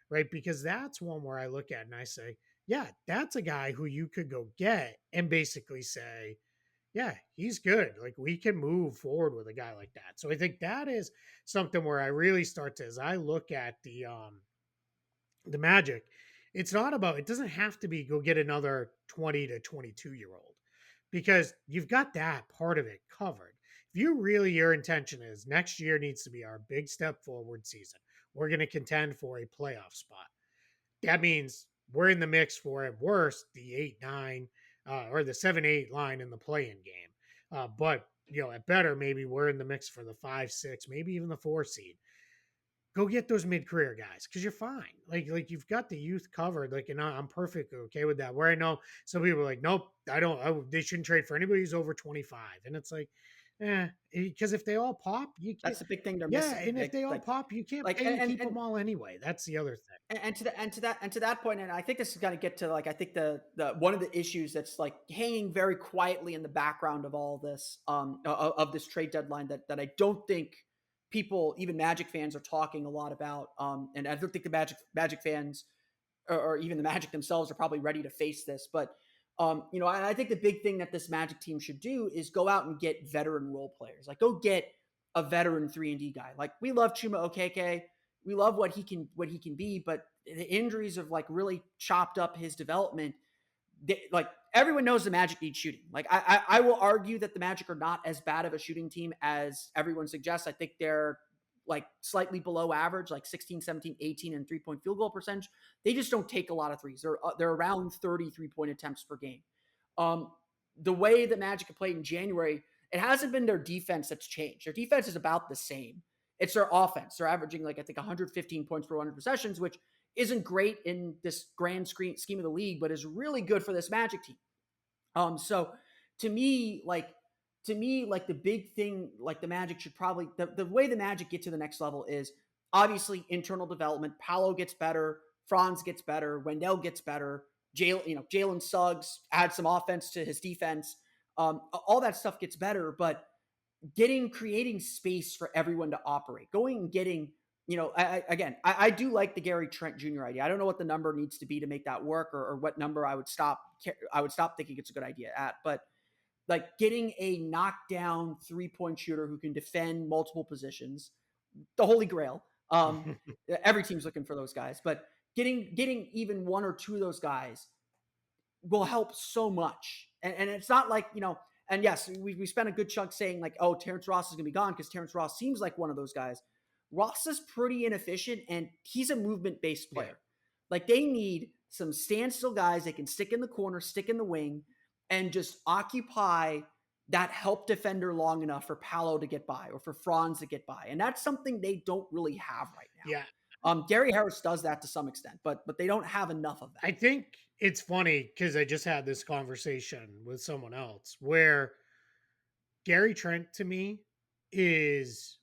right? Because that's one where I look at and I say, yeah, that's a guy who you could go get and basically say, yeah, he's good. Like we can move forward with a guy like that. So I think that is something where I really start to, as I look at the Magic, it's not about, it doesn't have to be go get another 20 to 22-year old because you've got that part of it covered. If you really, your intention is next year needs to be our big step forward season, we're going to contend for a playoff spot. That means we're in the mix for at worst the 8-9 or the 7-8 line in the play-in game. But at better, maybe we're in the mix for the 5-6, maybe even the 4 seed. Go get those mid-career guys because you're fine. Like you've got the youth covered. Like, and I'm perfectly okay with that. Where I know some people are like, nope, I don't. They shouldn't trade for anybody who's over 25. And it's like, Because if they all pop, you can't. That's the big thing they're Yeah, missing. and if they all pop, you can't Like pay to keep them all anyway. That's the other thing. and to that point, and I think this is going to get to like I think the one of the issues that's like hanging very quietly in the background of all this of this trade deadline that I don't think people, even Magic fans, are talking a lot about. And I don't think the Magic fans or even the Magic themselves are probably ready to face this. But I think the big thing that this Magic team should do is go out and get veteran role players. Like go get a veteran 3-and-D guy. Like we love Chuma Okeke. We love what he can be, but the injuries have like really chopped up his development. Like everyone knows the Magic need shooting. Like I will argue that the Magic are not as bad of a shooting team as everyone suggests. I think they're like slightly below average, like 16, 17, 18 and 3-point field goal percentage. They just don't take a lot of threes. They're around 30 3-point attempts per game. The way the Magic have played in January, it hasn't been their defense that's changed. Their defense is about the same. It's their offense. They're averaging like I think 115 points per 100 possessions, which isn't great in this grand scheme of the league, but is really good for this Magic team. So to me, like the big thing, like the Magic should probably the way the Magic get to the next level is obviously internal development. Paolo gets better, Franz gets better, Wendell gets better. Jalen Suggs adds some offense to his defense. All that stuff gets better, but creating space for everyone to operate, going and getting, I do like the Gary Trent Jr. idea. I don't know what the number needs to be to make that work or what number I would stop thinking it's a good idea at, but like getting a knockdown 3-point shooter who can defend multiple positions, the holy grail. Every team's looking for those guys, but getting even one or two of those guys will help so much. And it's not like, and yes, we spent a good chunk saying like, oh, Terrence Ross is going to be gone because Terrence Ross seems like one of those guys. Ross is pretty inefficient and he's a movement-based player. Yeah. Like they need some standstill guys they can stick in the corner, stick in the wing, and just occupy that help defender long enough for Paolo to get by or for Franz to get by. And that's something they don't really have right now. Yeah. Gary Harris does that to some extent, but they don't have enough of that. I think it's funny because I just had this conversation with someone else where Gary Trent to me is,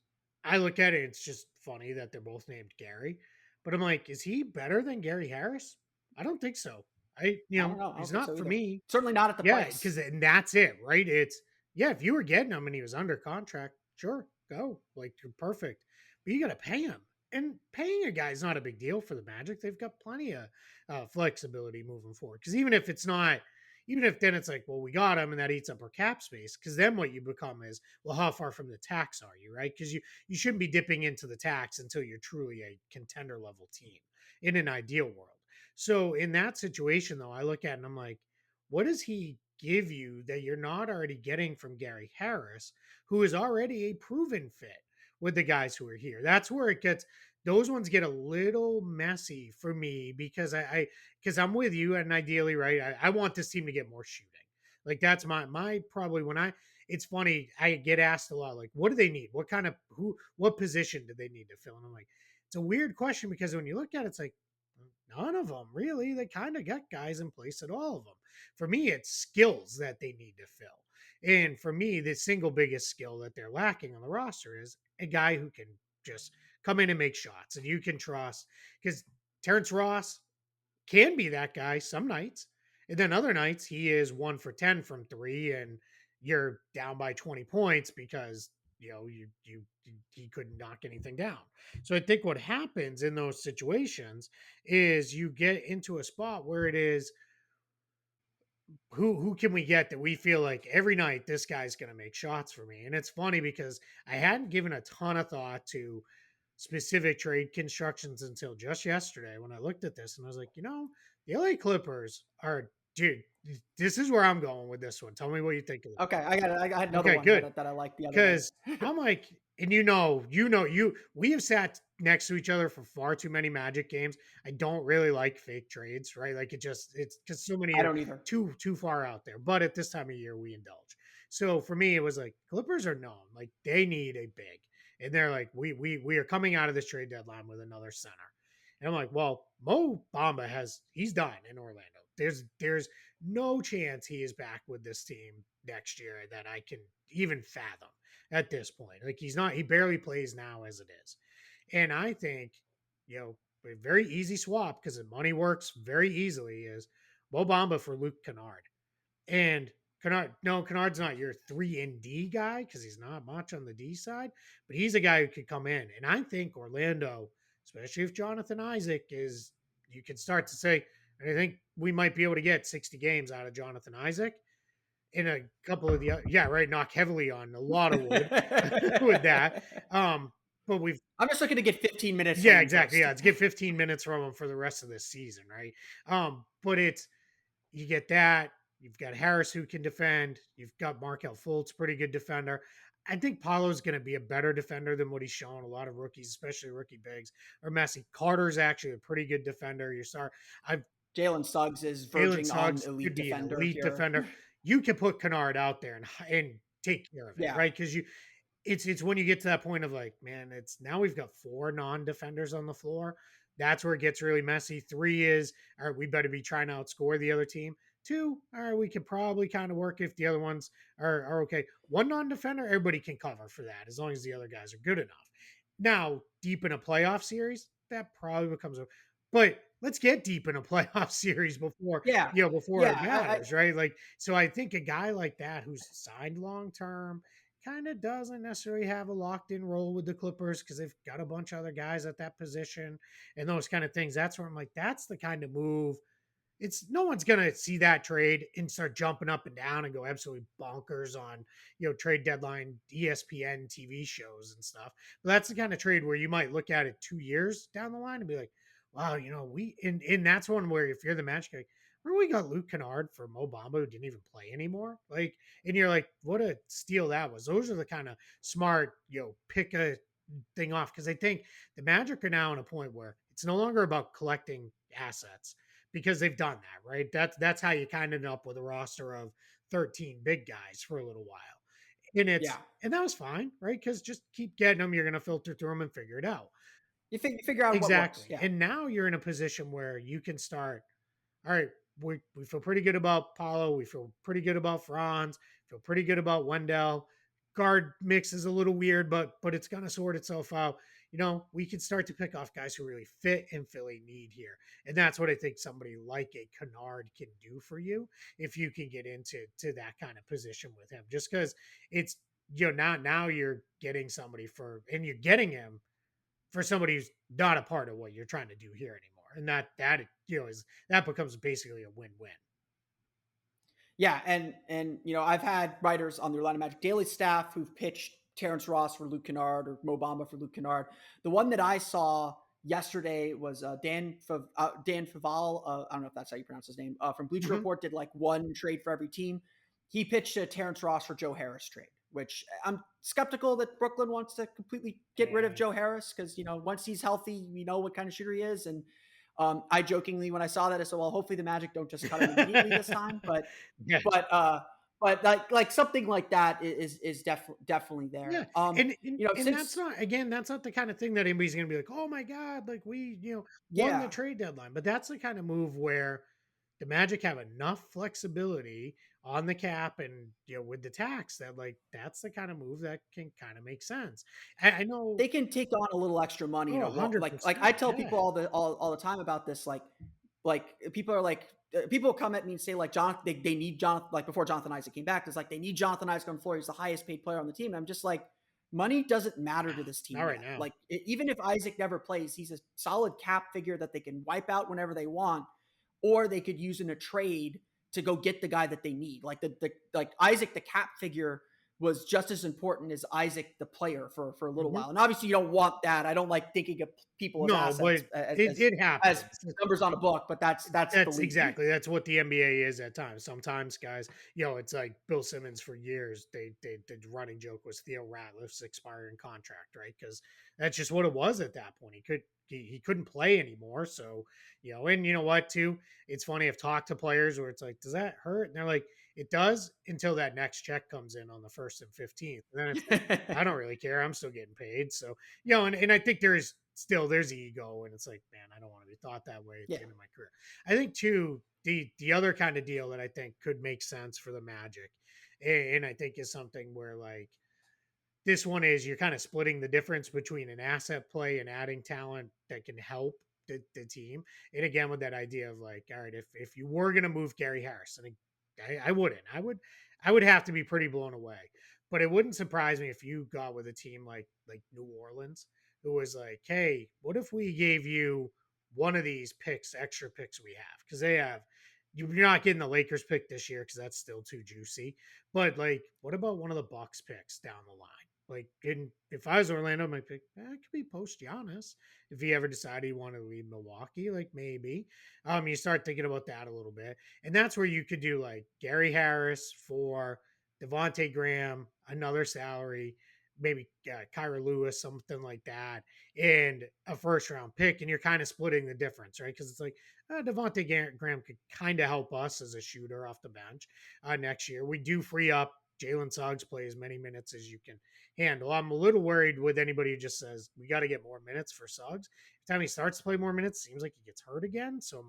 I look at it, it's just funny that they're both named Gary, but I'm like, is he better than Gary Harris? I don't think so. I don't know. He's not for me. Certainly not at the price. Because and that's it, right? It's if you were getting him and he was under contract, sure, go. Like you're perfect. But you got to pay him. And paying a guy is not a big deal for the Magic. They've got plenty of flexibility moving forward. Because even if then it's like, well, we got him and that eats up our cap space. Because then what you become is, well, how far from the tax are you, right? Because you shouldn't be dipping into the tax until you're truly a contender level team in an ideal world. So in that situation, though, I look at it and I'm like, what does he give you that you're not already getting from Gary Harris, who is already a proven fit with the guys who are here? That's where those ones get a little messy for me because because I'm with you and ideally, right, I want this team to get more shooting. Like that's my probably it's funny, I get asked a lot, like, what do they need? What position do they need to fill? And I'm like, it's a weird question because when you look at it, it's like, none of them really. They kind of got guys in place at all of them. For me, it's skills that they need to fill. And for me, the single biggest skill that they're lacking on the roster is a guy who can just come in and make shots and you can trust. Because Terrence Ross can be that guy some nights. And then other nights, he is 1 for 10 from 3 and you're down by 20 points because he couldn't knock anything down. So I think what happens in those situations is you get into a spot where it is, who can we get that we feel like every night this guy's going to make shots for me? And it's funny because I hadn't given a ton of thought to specific trade constructions until just yesterday when I looked at this and I was like, the LA Clippers are, dude, this is where I'm going with this one. Tell me what you think of it. Okay, I had another one good. That I like the other because I'm like, and we have sat next to each other for far too many Magic games. I don't really like fake trades, right? Like it's because so many I don't either. too far out there. But at this time of year, we indulge. So for me, it was like Clippers are known, like they need a big, and they're like, we are coming out of this trade deadline with another center. And I'm like, well, Mo Bamba he's done in Orlando. There's no chance he is back with this team next year that I can even fathom. at this point. Like he barely plays now as it is. And I think, a very easy swap because the money works very easily is Mo Bamba for Luke Kennard. And Kennard's not your 3 and D guy because he's not much on the D side, but he's a guy who could come in. And I think Orlando, especially if Jonathan Isaac is, you can start to say, I think we might be able to get 60 games out of Jonathan Isaac in a couple of yeah, right, knock heavily on a lot of wood with that. But we've I'm just looking to get 15 minutes from yeah, him exactly. first. Yeah, let's get 15 minutes from him for the rest of this season, right? But it's you get that. You've got Harris who can defend. You've got Markel Fultz, pretty good defender. I think Paulo's going to be a better defender than what he's shown. A lot of rookies, especially rookie bigs, are messy. Carter's actually a pretty good defender. I've Jalen Suggs is Jalen verging on Suggs elite could be an defender elite here. defender. You can put Kennard out there and take care of it, Yeah. right? Because it's when you get to that point of like, man, it's now we've got 4 non-defenders on the floor. That's where it gets really messy. 3 is, all right, we better be trying to outscore the other team. 2, all right, we could probably kind of work if the other ones are okay. 1 non-defender, everybody can cover for that as long as the other guys are good enough. Now, deep in a playoff series, that probably becomes a, but let's get deep in a playoff series before Yeah. before it matters, right? Like, so I think a guy like that who's signed long term kind of doesn't necessarily have a locked in role with the Clippers because they've got a bunch of other guys at that position and those kind of things. That's where I'm like, that's the kind of move. It's no one's gonna see that trade and start jumping up and down and go absolutely bonkers on trade deadline ESPN TV shows and stuff. But that's the kind of trade where you might look at it 2 years down the line and be like, wow, we and that's one where if you're the Magic, like, remember we got Luke Kennard for Mo Bamba who didn't even play anymore, like, and you're like, what a steal that was. Those are the kind of smart pick a thing off because I think the Magic are now in a point where it's no longer about collecting assets because they've done that, right? That's how you kind of end up with a roster of 13 big guys for a little while. And Yeah. and that was fine, right? Because just keep getting them, you're gonna filter through them and figure it out. You figure out what works. Exactly. Yeah. And now you're in a position where you can start, all right, we feel pretty good about Paulo. We feel pretty good about Franz. Feel pretty good about Wendell. Guard mix is a little weird, but it's gonna sort itself out. We can start to pick off guys who really fit and Philly need here. And that's what I think somebody like a Kennard can do for you if you can get into that kind of position with him. Just because it's now you're getting somebody and you're getting him for somebody who's not a part of what you're trying to do here anymore. And that becomes basically a win-win. Yeah, and I've had writers on the Orlando Magic Daily staff who've pitched Terrence Ross for Luke Kennard or Mo Bamba for Luke Kennard. The one that I saw yesterday was Dan Faval. I don't know if that's how you pronounce his name. From Bleacher Report, did like one trade for every team. He pitched a Terrence Ross for Joe Harris trade, which I'm skeptical that Brooklyn wants to completely get rid of Joe Harris because once he's healthy, we know what kind of shooter he is. And I jokingly, when I saw that, I said, well, hopefully the Magic don't just cut him immediately this time. But yeah. but like something like that is definitely there. Yeah. And that's not the kind of thing that anybody's going to be like, oh my God, like we, won the trade deadline. But that's the kind of move where the Magic have enough flexibility on the cap and with the tax that like that's the kind of move that can kind of make sense. I know they can take on a little extra money. 100%, like I tell people all the time about this. Like people are like people come at me and say like they need Jonathan, like before Jonathan Isaac came back, it's like they need Jonathan Isaac on the floor. He's the highest paid player on the team. And I'm just like, money doesn't matter to this team right now. Like even if Isaac never plays, he's a solid cap figure that they can wipe out whenever they want, or they could use in a trade to go get the guy that they need. Like like Isaac, the cap figure was just as important as Isaac, the player, for a little while. And obviously you don't want that. I don't like thinking of people as assets it happens as numbers on a book, but that's exactly that's what the NBA is at times. Sometimes guys, it's like Bill Simmons for years. The running joke was Theo Ratliff's expiring contract, right? Because that's just what it was at that point. He couldn't play anymore. So, and you know what, too? It's funny. I've talked to players where it's like, does that hurt? And they're like, it does until that next check comes in on the 1st and 15th. And then it's like, I don't really care. I'm still getting paid. So, and I think there's ego. And it's like, man, I don't want to be thought that way at the end of my career. I think, too, the other kind of deal that I think could make sense for the Magic, and I think is something where, like, This one is you're kind of splitting the difference between an asset play and adding talent that can help the team. And again, with that idea of like, all right, if you were going to move Gary Harris, and I wouldn't, I would have to be pretty blown away. But it wouldn't surprise me if you got with a team like New Orleans, who was like, hey, what if we gave you one of these picks, extra picks we have, because they have. You're not getting the Lakers pick this year because that's still too juicy. But like, what about one of the Bucks picks down the line? Like, if I was Orlando, I might pick, it could be post Giannis. If he ever decided he wanted to leave Milwaukee, like maybe. You start thinking about that a little bit. And that's where you could do like Gary Harris for Devontae Graham, another salary, maybe Kyra Lewis, something like that, and a first round pick. And you're kind of splitting the difference, right? Because it's like Devontae Graham could kind of help us as a shooter off the bench next year. We do free up Jalen Suggs, play as many minutes as you can handle. I'm a little worried with anybody who just says we got to get more minutes for Suggs. Every time he starts to play more minutes, it seems like he gets hurt again. So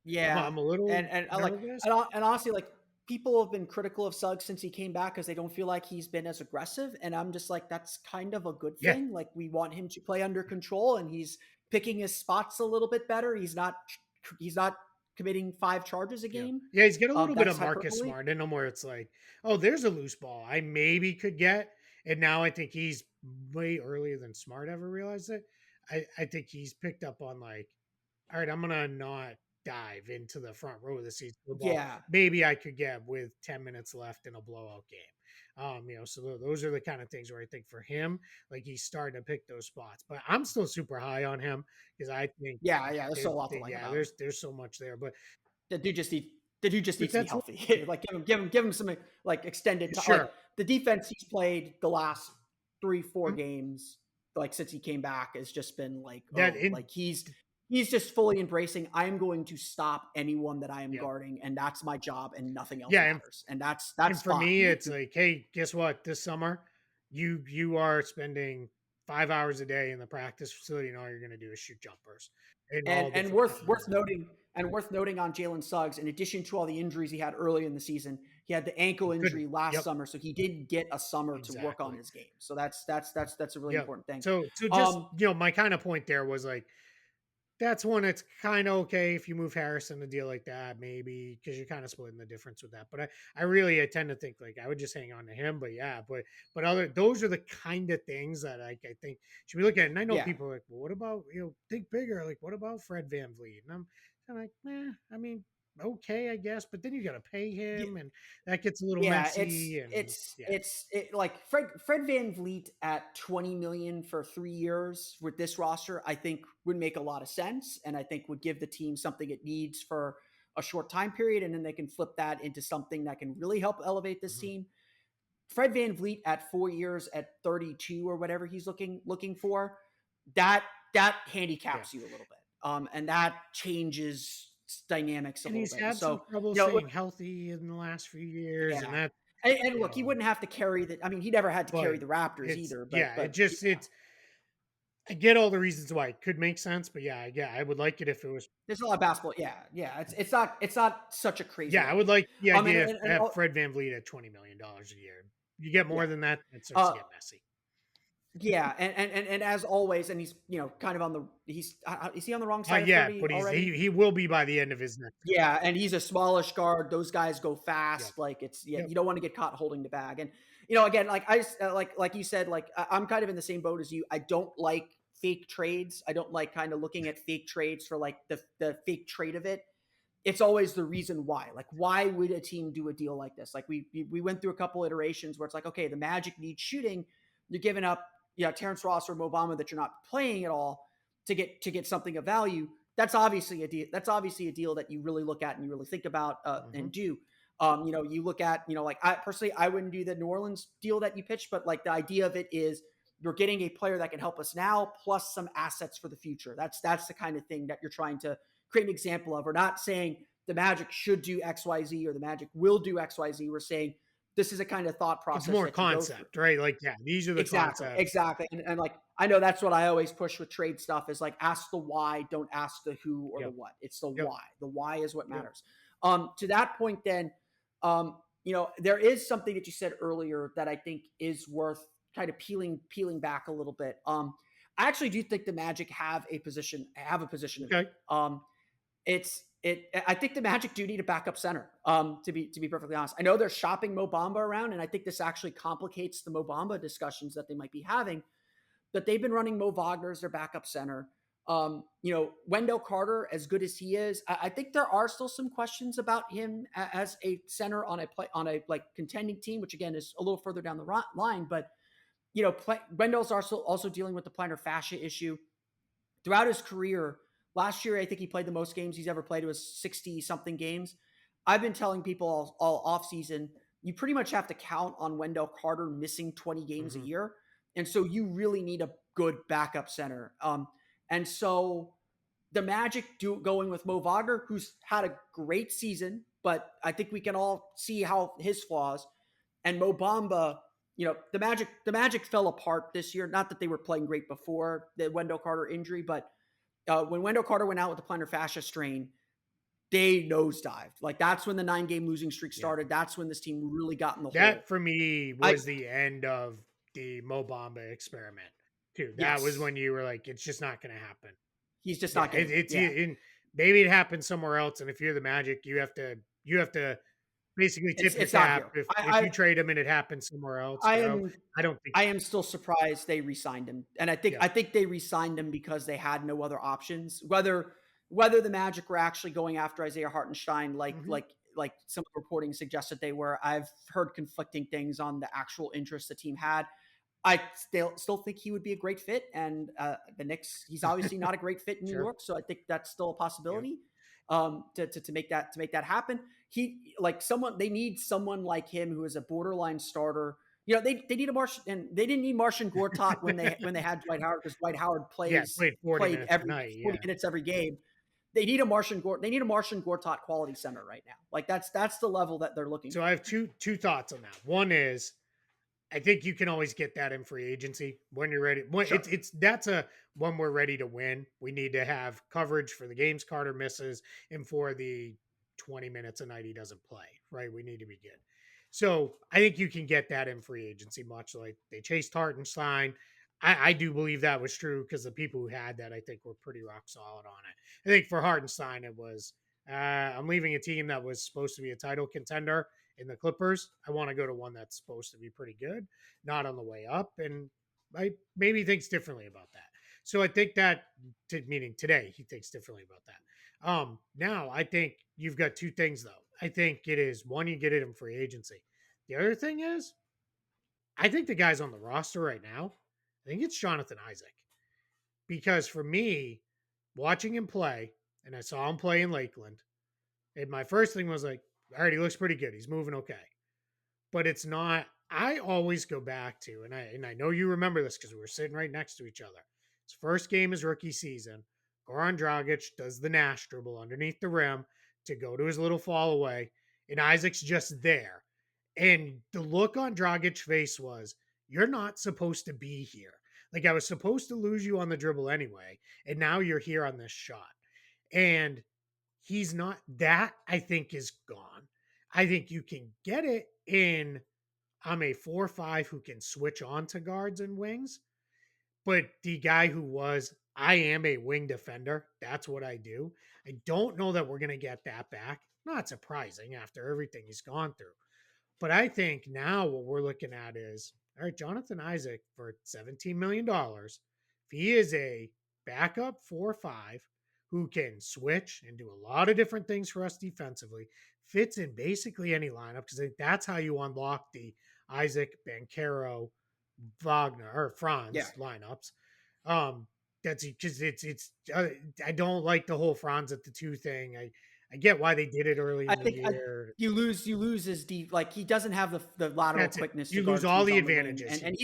Yeah, I'm a little and I like nervous. and honestly, like people have been critical of Suggs since he came back because they don't feel like he's been as aggressive, and I'm just like, that's kind of a good Yeah, thing. Like we want him to play under control, and he's picking his spots a little bit better. He's not committing 5 charges a yeah, game. yeah. He's got a little bit That's of Marcus hyperbole. Smart in him, where it's like, oh, there's a loose ball I maybe could get, and now I think he's way earlier than Smart ever realized it. I think he's picked up on like, all right, I'm gonna not dive into the front row of the seats for the ball. Yeah, Maybe I could get with 10 minutes left in a blowout game. So those are the kind of things where I think for him, like he's starting to pick those spots. But I'm still super high on him because I think, yeah, yeah. There's still a lot to like yeah, about him. there's so much there. The dude just need the dude just But needs to be that's what, healthy. Like give him some like extended time. Like sure. the defense he's played the last 3-4 Mhm. games, like since he came back, has just been like, That oh, in like he's just fully embracing. I am going to stop anyone that I am Yeah, guarding, and that's my job, and nothing else yeah, matters. And that's and that's for me, fine. it's like, hey, guess what? This summer, you are spending 5 hours a day in the practice facility, and all you're going to do is shoot jumpers in And all and different worth noting on Jalen Suggs, in addition to all the injuries he had early in the season, he had the ankle Good. injury last Yep. summer, so he did get a summer to work on Exactly. his game. So that's a really Yep. important thing. So just Um, my kind of point there was like that's one it's kind of okay if you move Harrison a deal like that, maybe because you're kind of splitting the difference with that. But I tend to think like I would just hang on to him. But yeah, but other those are the kind of things that I think should be looking at. And I know yeah, people are like, well, what about think bigger? Like what about Fred Van Vliet? And I'm kind of like, I mean, okay, I guess, but then you got to pay him, and that gets a little yeah, messy. And yeah, like Fred Van Vliet at 20 million for 3 years with this roster, I think would make a lot of sense, and I think would give the team something it needs for a short time period, and then they can flip that into something that can really help elevate this mhm, team. Fred Van Vliet at 4 years at 32 or whatever he's looking for, that yeah. handicaps you a little bit, and that changes dynamics a And little he's bit. And had some so, trouble you know, staying healthy in the last few years, and yeah. that And you look, he know, wouldn't have to carry the. I mean, he never had to but carry the Raptors it's either. yeah, But yeah, it's I get all the reasons why it could make sense, but yeah, I would like it if it was there's a lot of basketball. Yeah, yeah. It's not such a crazy yeah, I lot. would like the And idea if and, and have Fred Van Vliet at $20 million a year. You get more yeah. than that, it starts to Uh, get messy. yeah, and as always, and he's kind of on the is he on the wrong side of Yeah, 30 but already? he will be by the end of his next. Yeah, and he's a smallish guard. Those guys go Yep. fast. Like it's yeah, Yep. you don't want to get caught holding the bag. And again, like you said, like I'm kind of in the same boat as you. I don't like fake trades. I don't like kind of looking at fake trades for like the fake trade of it. It's always the reason why. Like, why would a team do a deal like this? Like we went through a couple iterations where it's like, okay, the Magic needs shooting. You're giving up, Terrence Ross or Mobama that you're not playing at all to get something of value. That's obviously a deal. That's obviously a deal that you really look at and you really think about Hmm. and do. You look at, like I personally, I wouldn't do the New Orleans deal that you pitched, but like the idea of it is you're getting a player that can help us now, plus some assets for the future. That's the kind of thing that you're trying to create an example of. We're not saying the Magic should do X, Y, Z or the Magic will do X, Y, Z. We're saying this is a kind of thought It's process more that you go through. concept, right? Like, yeah, these are the Exactly, concepts. exactly. And like I know that's what I always push with trade stuff is like ask the why, don't ask the who or the Yep. what. It's the Yep. why. The why is what Yep. matters. To that point then, there is something that you said earlier that I think is worth kind of peeling back a little bit. I actually do think the Magic have a position of Okay. need. I think the Magic do need a backup center. To be perfectly honest, I know they're shopping Mo Bamba around, and I think this actually complicates the Mo Bamba discussions that they might be having. But they've been running Mo Wagner as their backup center. Wendell Carter, as good as he is, I think there are still some questions about him as a center on a like contending team, which again is a little further down the line. But Wendell's also dealing with the plantar fascia issue throughout his career. Last year, I think he played the most games he's ever played. It was 60 something games. I've been telling people all off season, you pretty much have to count on Wendell Carter missing 20 games a year. And so you really need a good backup center. And so the Magic going with Mo Wagner, who's had a great season, but I think we can all see how his flaws. And Mo Bamba, the Magic fell apart this year. Not that they were playing great before the Wendell Carter injury, but when Wendell Carter went out with the plantar fascia strain, they nosedived. Like that's when the 9-game losing streak started. Yeah. That's when this team really got in the hole. That for me was the end of the Mo Bamba experiment too. That was when you were like, it's just not going to happen. He's just not getting it. Maybe it happens somewhere else. And if you're the Magic, you have to basically tip the cap if you trade him and it happens somewhere else. I am still surprised they re-signed him. And I think they re-signed him because they had no other options. Whether the Magic were actually going after Isaiah Hartenstein, like some of the reporting suggested they were. I've heard conflicting things on the actual interest the team had. I still think he would be a great fit, and the Knicks. He's obviously not a great fit in New York, so I think that's still a possibility. To make that happen, they need someone like him who is a borderline starter. They need a Martian, and they didn't need Martian Gortat when they had Dwight Howard, because Dwight Howard played 40 minutes every game. They need a Martian Gortat quality center right now. Like that's the level that they're looking for. So I have two thoughts on that. One is, I think you can always get that in free agency when you're ready. When we're ready to win, we need to have coverage for the games Carter misses and for the 20 minutes a night he doesn't play, right? We need to be good. So I think you can get that in free agency, much like they chased Hartenstein. I do believe that was true because the people who had that, I think, were pretty rock solid on it. I think for Hartenstein, it was, I'm leaving a team that was supposed to be a title contender in the Clippers. I want to go to one that's supposed to be pretty good, not on the way up. And I maybe thinks differently about that. So I think that, meaning today, he thinks differently about that. Now, I think you've got two things, though. I think it is, one, you get it in free agency. The other thing is, I think the guys on the roster right now, I think it's Jonathan Isaac. Because for me, watching him play, and I saw him play in Lakeland, and my first thing was like, all right, he looks pretty good. He's moving okay. But it's not, I always go back to, and I know you remember this because we were sitting right next to each other. His first game is rookie season. Goran Dragic does the Nash dribble underneath the rim to go to his little fall away, and Isaac's just there. And the look on Dragic's face was, you're not supposed to be here. Like, I was supposed to lose you on the dribble anyway, and now you're here on this shot. And he's not, that I think is gone. I think you can get it in, I'm a 4-5 who can switch on to guards and wings, but the guy who was, I am a wing defender. That's what I do. I don't know that we're going to get that back. Not surprising after everything he's gone through. But I think now what we're looking at is, all right, Jonathan Isaac for $17 million. If he is a backup 4-5 who can switch and do a lot of different things for us defensively, fits in basically any lineup, because that's how you unlock the Isaac, Banchero, Wagner, or Franz lineups. That's because it's I don't like the whole Franz at the 2 thing. I get why they did it early in the year. You lose his deep, like he doesn't have the lateral quickness. You lose all the advantages, and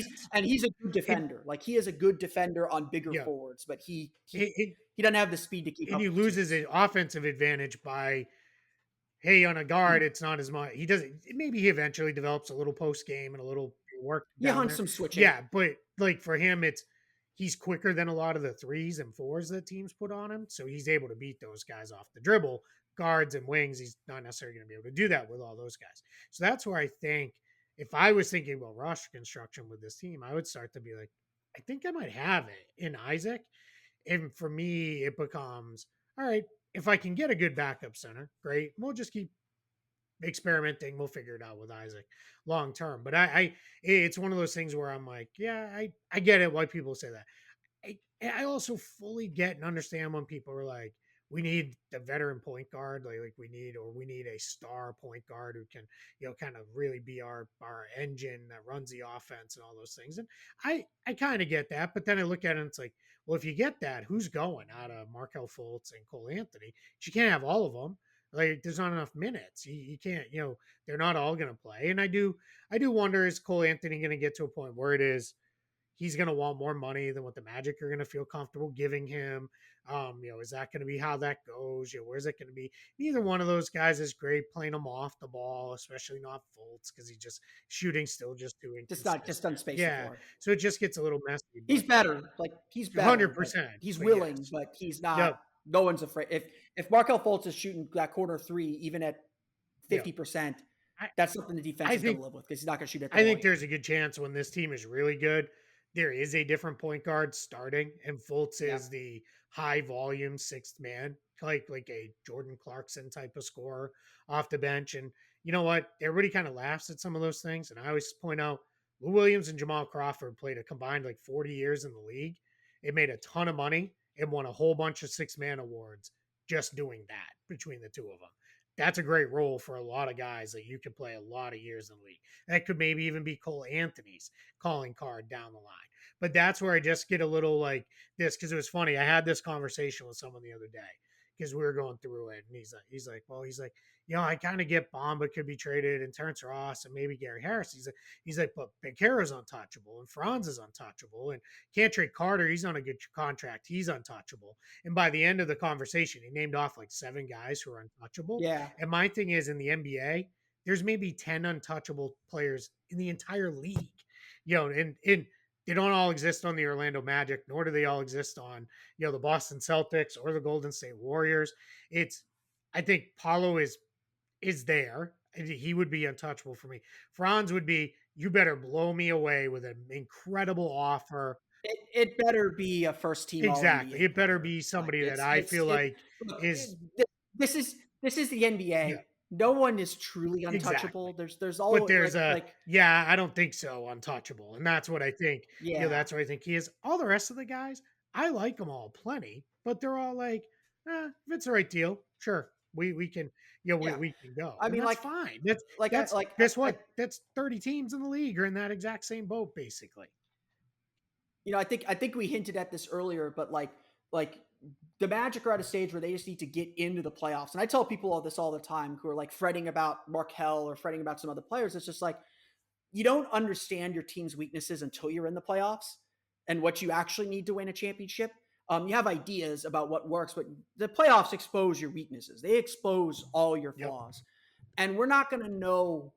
he's a good defender. Like he is a good defender on bigger forwards, but he doesn't have the speed to keep up. And he loses an offensive advantage by, hey, on a guard, it's not as much. He doesn't. Maybe he eventually develops a little post game and a little work. He hunts some switching. Yeah, but like for him, he's quicker than a lot of the 3s and 4s that teams put on him, so he's able to beat those guys off the dribble. Guards and wings, he's not necessarily going to be able to do that with all those guys. So that's where I think if I was thinking about roster construction with this team, I would start to be like, I think I might have it in Isaac. And for me, it becomes all right. If I can get a good backup center, great. We'll just keep experimenting. We'll figure it out with Isaac long term. But it's one of those things where I'm like, yeah, I get it. Why people say that. I also fully get and understand when people are like, we need the veteran point guard, like we need a star point guard who can, kind of really be our engine that runs the offense and all those things. And I kind of get that, but then I look at it and it's like, well, if you get that, who's going out of Markel Fultz and Cole Anthony? You can't have all of them. Like there's not enough minutes. You can't, they're not all going to play. And I do wonder, is Cole Anthony going to get to a point where it is he's going to want more money than what the Magic are going to feel comfortable giving him? Is that going to be how that goes? Where's it going to be? Neither one of those guys is great playing him off the ball, especially not Fultz because he just shooting still just too Just done inconsistent. space the Yeah, floor. so it just gets a little messy. He's But better. Like he's better, hundred but percent. he's But willing, yes, but he's yep, not. No one's afraid. If Markel Fultz is shooting that corner three, even at yep. 50%, I that's something the defense I is going think to live with because he's not going to shoot at the I think volume. there's a good chance when this team is really good, there is a different point guard starting, and Fultz Yeah. is the high volume sixth man, like a Jordan Clarkson type of scorer off the bench. And you know what? Everybody kind of laughs at some of those things, and I always point out Lou Williams and Jamal Crawford played a combined like 40 years in the league. It made a ton of money and won a whole bunch of six man awards just doing that between the two of them. That's a great role for a lot of guys that you could play a lot of years in the league. That could maybe even be Cole Anthony's calling card down the line. But that's where I just get a little like this because it was funny. I had this conversation with someone the other day because we were going through it, and he's like, I kind of get Bamba could be traded and Terrence Ross and maybe Gary Harris. He's like, but Becerra's untouchable and Franz is untouchable and can't trade Carter. He's on a good contract. He's untouchable. And by the end of the conversation, he named off like 7 guys who are untouchable. Yeah. And my thing is in the NBA, there's maybe 10 untouchable players in the entire league. And they don't all exist on the Orlando Magic, nor do they all exist on, the Boston Celtics or the Golden State Warriors. I think Paulo is there. He would be untouchable for me. Franz would be, you better blow me away with an incredible offer. It better be a first team All Exactly. NBA It better player. be Like somebody that I feel like look, is, this is the yeah, NBA. No one is truly untouchable. exactly. There's But all there's like yeah, I don't think so, untouchable. And that's what I think. yeah. That's what I think he is. All the rest of the guys, I like them all plenty, but they're all like, if it's the right deal, sure. We can, Yeah. we can go. I And mean that's fine. That's guess what? That's 30 teams in the league are in that exact same boat, basically. I think we hinted at this earlier, but like the Magic are at a stage where they just need to get into the playoffs. And I tell people all this all the time who are like fretting about Markel or fretting about some other players. It's just like you don't understand your team's weaknesses until you're in the playoffs and what you actually need to win a championship. You have ideas about what works, but the playoffs expose your weaknesses. They expose all your Yep. flaws, and we're not going to know,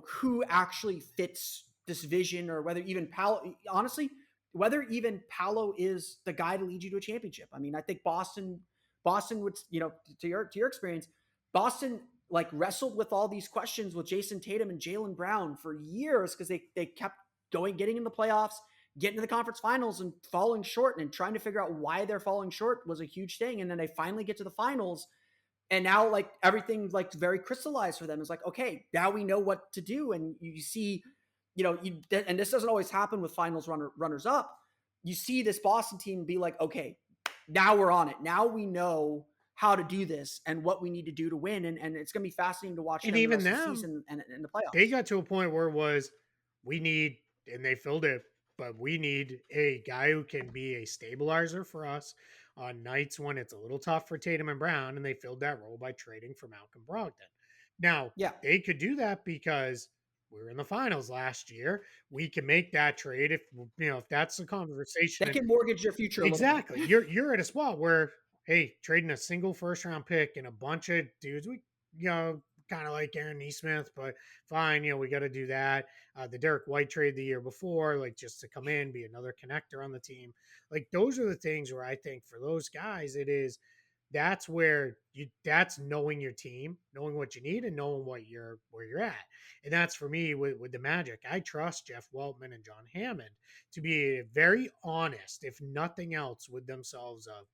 who actually fits this vision or whether even Paolo. Honestly, whether even Paolo is the guy to lead you to a championship. I mean, I think Boston would, to your experience, Boston like wrestled with all these questions with Jason Tatum and Jaylen Brown for years because they kept getting in the playoffs, getting to the conference finals and falling short, and trying to figure out why they're falling short was a huge thing. And then they finally get to the finals, and now like everything like very crystallized for them. It's like, okay, now we know what to do. And you see, and this doesn't always happen with finals runners up. You see this Boston team be like, okay, now we're on it. Now we know how to do this and what we need to do to win. And it's going to be fascinating to watch And them the even rest of the them, season and in the playoffs. they got to a point where it was, we need, and they filled it, but we need a guy who can be a stabilizer for us on nights when it's a little tough for Tatum and Brown, and they filled that role by trading for Malcolm Brogdon. Now, Yeah. they could do that because we were in the finals last year. We can make that trade if that's the conversation. They can mortgage your future. Exactly. You're at a spot where, hey, trading a single first round pick and a bunch of dudes, we kind of like Aaron Neesmith, but fine, we got to do that. The Derek White trade the year before, like just to come in, be another connector on the team. Like those are the things where I think for those guys, it is that's where that's knowing your team, knowing what you need, and knowing where you're at. And that's for me with the Magic. I trust Jeff Weltman and John Hammond to be very honest, if nothing else, with themselves of,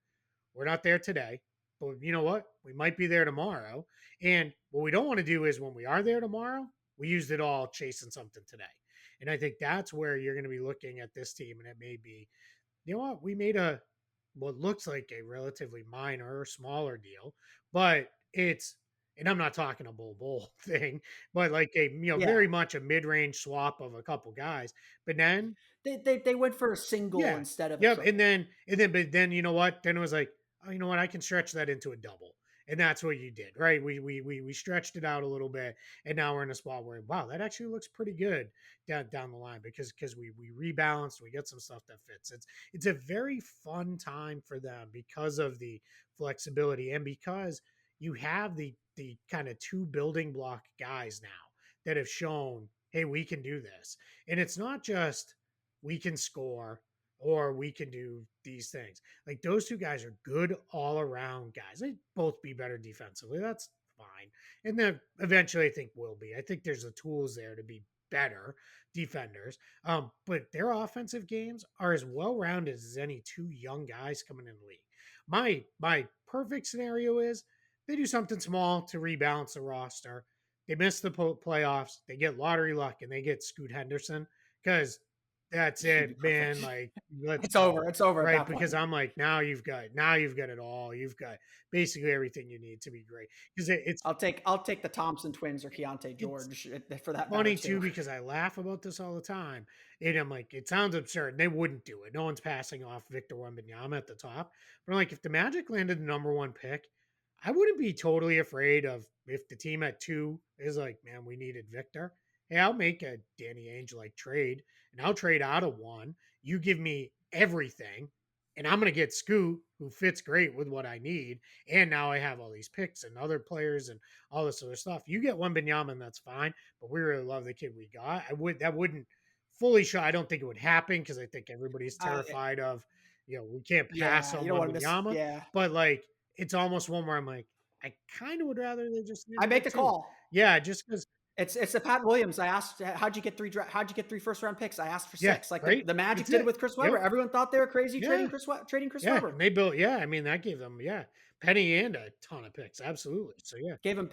we're not there today, but you know what? We might be there tomorrow. And what we don't want to do is, when we are there tomorrow, we used it all chasing something today. And I think that's where you're going to be looking at this team. And it may be, you know what? We made what looks like a relatively minor or smaller deal, but and I'm not talking a bull thing, but like a, Yeah. very much a mid-range swap of a couple guys. But then They went for a single yeah. instead of a Yep. triple. But then you know what? Then it was like, oh, you know what? I can stretch that into a double. And that's what you did, right? We stretched it out a little bit, and now we're in a spot where, wow, that actually looks pretty good down the line, because we rebalanced, we get some stuff that fits. It's a very fun time for them because of the flexibility, and because you have the kind of two building block guys now that have shown, hey, we can do this. And it's not just we can score or we can do these things. Like, those two guys are good all around guys. They both be better defensively. That's fine. And then eventually I think will be. I think there's the tools there to be better defenders. But their offensive games are as well rounded as any two young guys coming in the league. My perfect scenario is they do something small to rebalance the roster. They miss the playoffs. They get lottery luck and they get Scoot Henderson, because that's It'd be it, perfect. man. Like, let's It's go. over. It's over at Right. that Because point. I'm like, now you've got it all. You've got basically everything you need to be great. Because I'll take the Thompson twins or Keontae it's George for that matter funny too, too. because I laugh about this all the time. And I'm like, it sounds absurd. They wouldn't do it. No one's passing off Victor Wembanyama at the top. But I'm like, if the Magic landed the number one pick, I wouldn't be totally afraid of, if the team at 2 is like, man, we needed Victor. Hey, I'll make a Danny Ainge like trade, and I'll trade out of 1. You give me everything, and I'm going to get Scoot, who fits great with what I need. And now I have all these picks and other players and all this other stuff. You get Wembanyama, and that's fine. But we really love the kid we got. That wouldn't fully show. I don't think it would happen, because I think everybody's I terrified of, we can't pass Yeah, on you don't want to miss. Wembanyama. Yeah, But like, it's almost one where I'm like, I kind of would rather they just I landed make at the 2. call. Yeah, just because. It's the Pat Williams. I asked, how'd you get 3 first round picks? I asked for Yeah, 6. Like right. the Magic That's did it it. with Chris Webber. Yep. Everyone thought they were crazy Yeah. trading Chris Yeah. Webber. And they built. Yeah, I mean, that gave them. Yeah, Penny and a ton of picks. Absolutely. So yeah. It gave him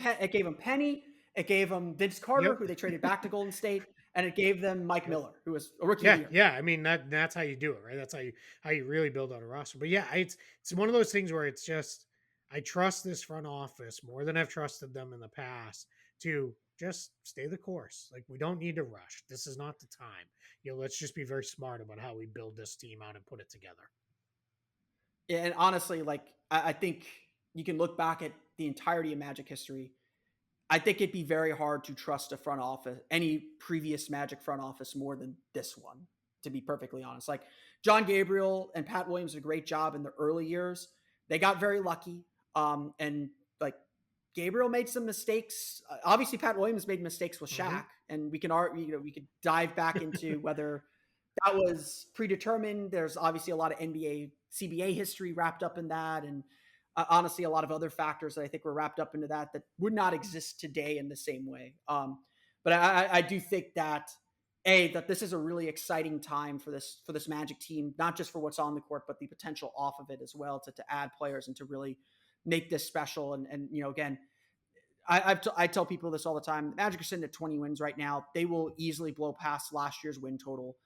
Penny. It gave them Vince Carter, Yep. who they traded back to Golden State, and it gave them Mike Yep. Miller, who was a rookie of Yeah, the year. yeah. I mean, that's how you do it, right? That's how you really build out a roster. But yeah, it's one of those things where it's just, I trust this front office more than I've trusted them in the past to just stay the course. Like, we don't need to rush. This is not the time. Let's just be very smart about how we build this team out and put it together. Yeah, and honestly, like I think you can look back at the entirety of Magic history. I think it'd be very hard to trust a front office, any previous Magic front office, more than this one, to be perfectly honest. Like John Gabriel and Pat Williams did a great job in the early years. They got very lucky. And like Gabriel made some mistakes. Obviously, Pat Williams made mistakes with Shaq, and we could dive back into whether that was predetermined. There's obviously a lot of NBA CBA history wrapped up in that, and honestly, a lot of other factors that I think were wrapped up into that would not exist today in the same way. But I do think that that this is a really exciting time for this Magic team, not just for what's on the court, but the potential off of it as well to add players and to really make this special. And again, I tell people this all the time. The Magic are sitting at 20 wins right now. They will easily blow past last year's win total.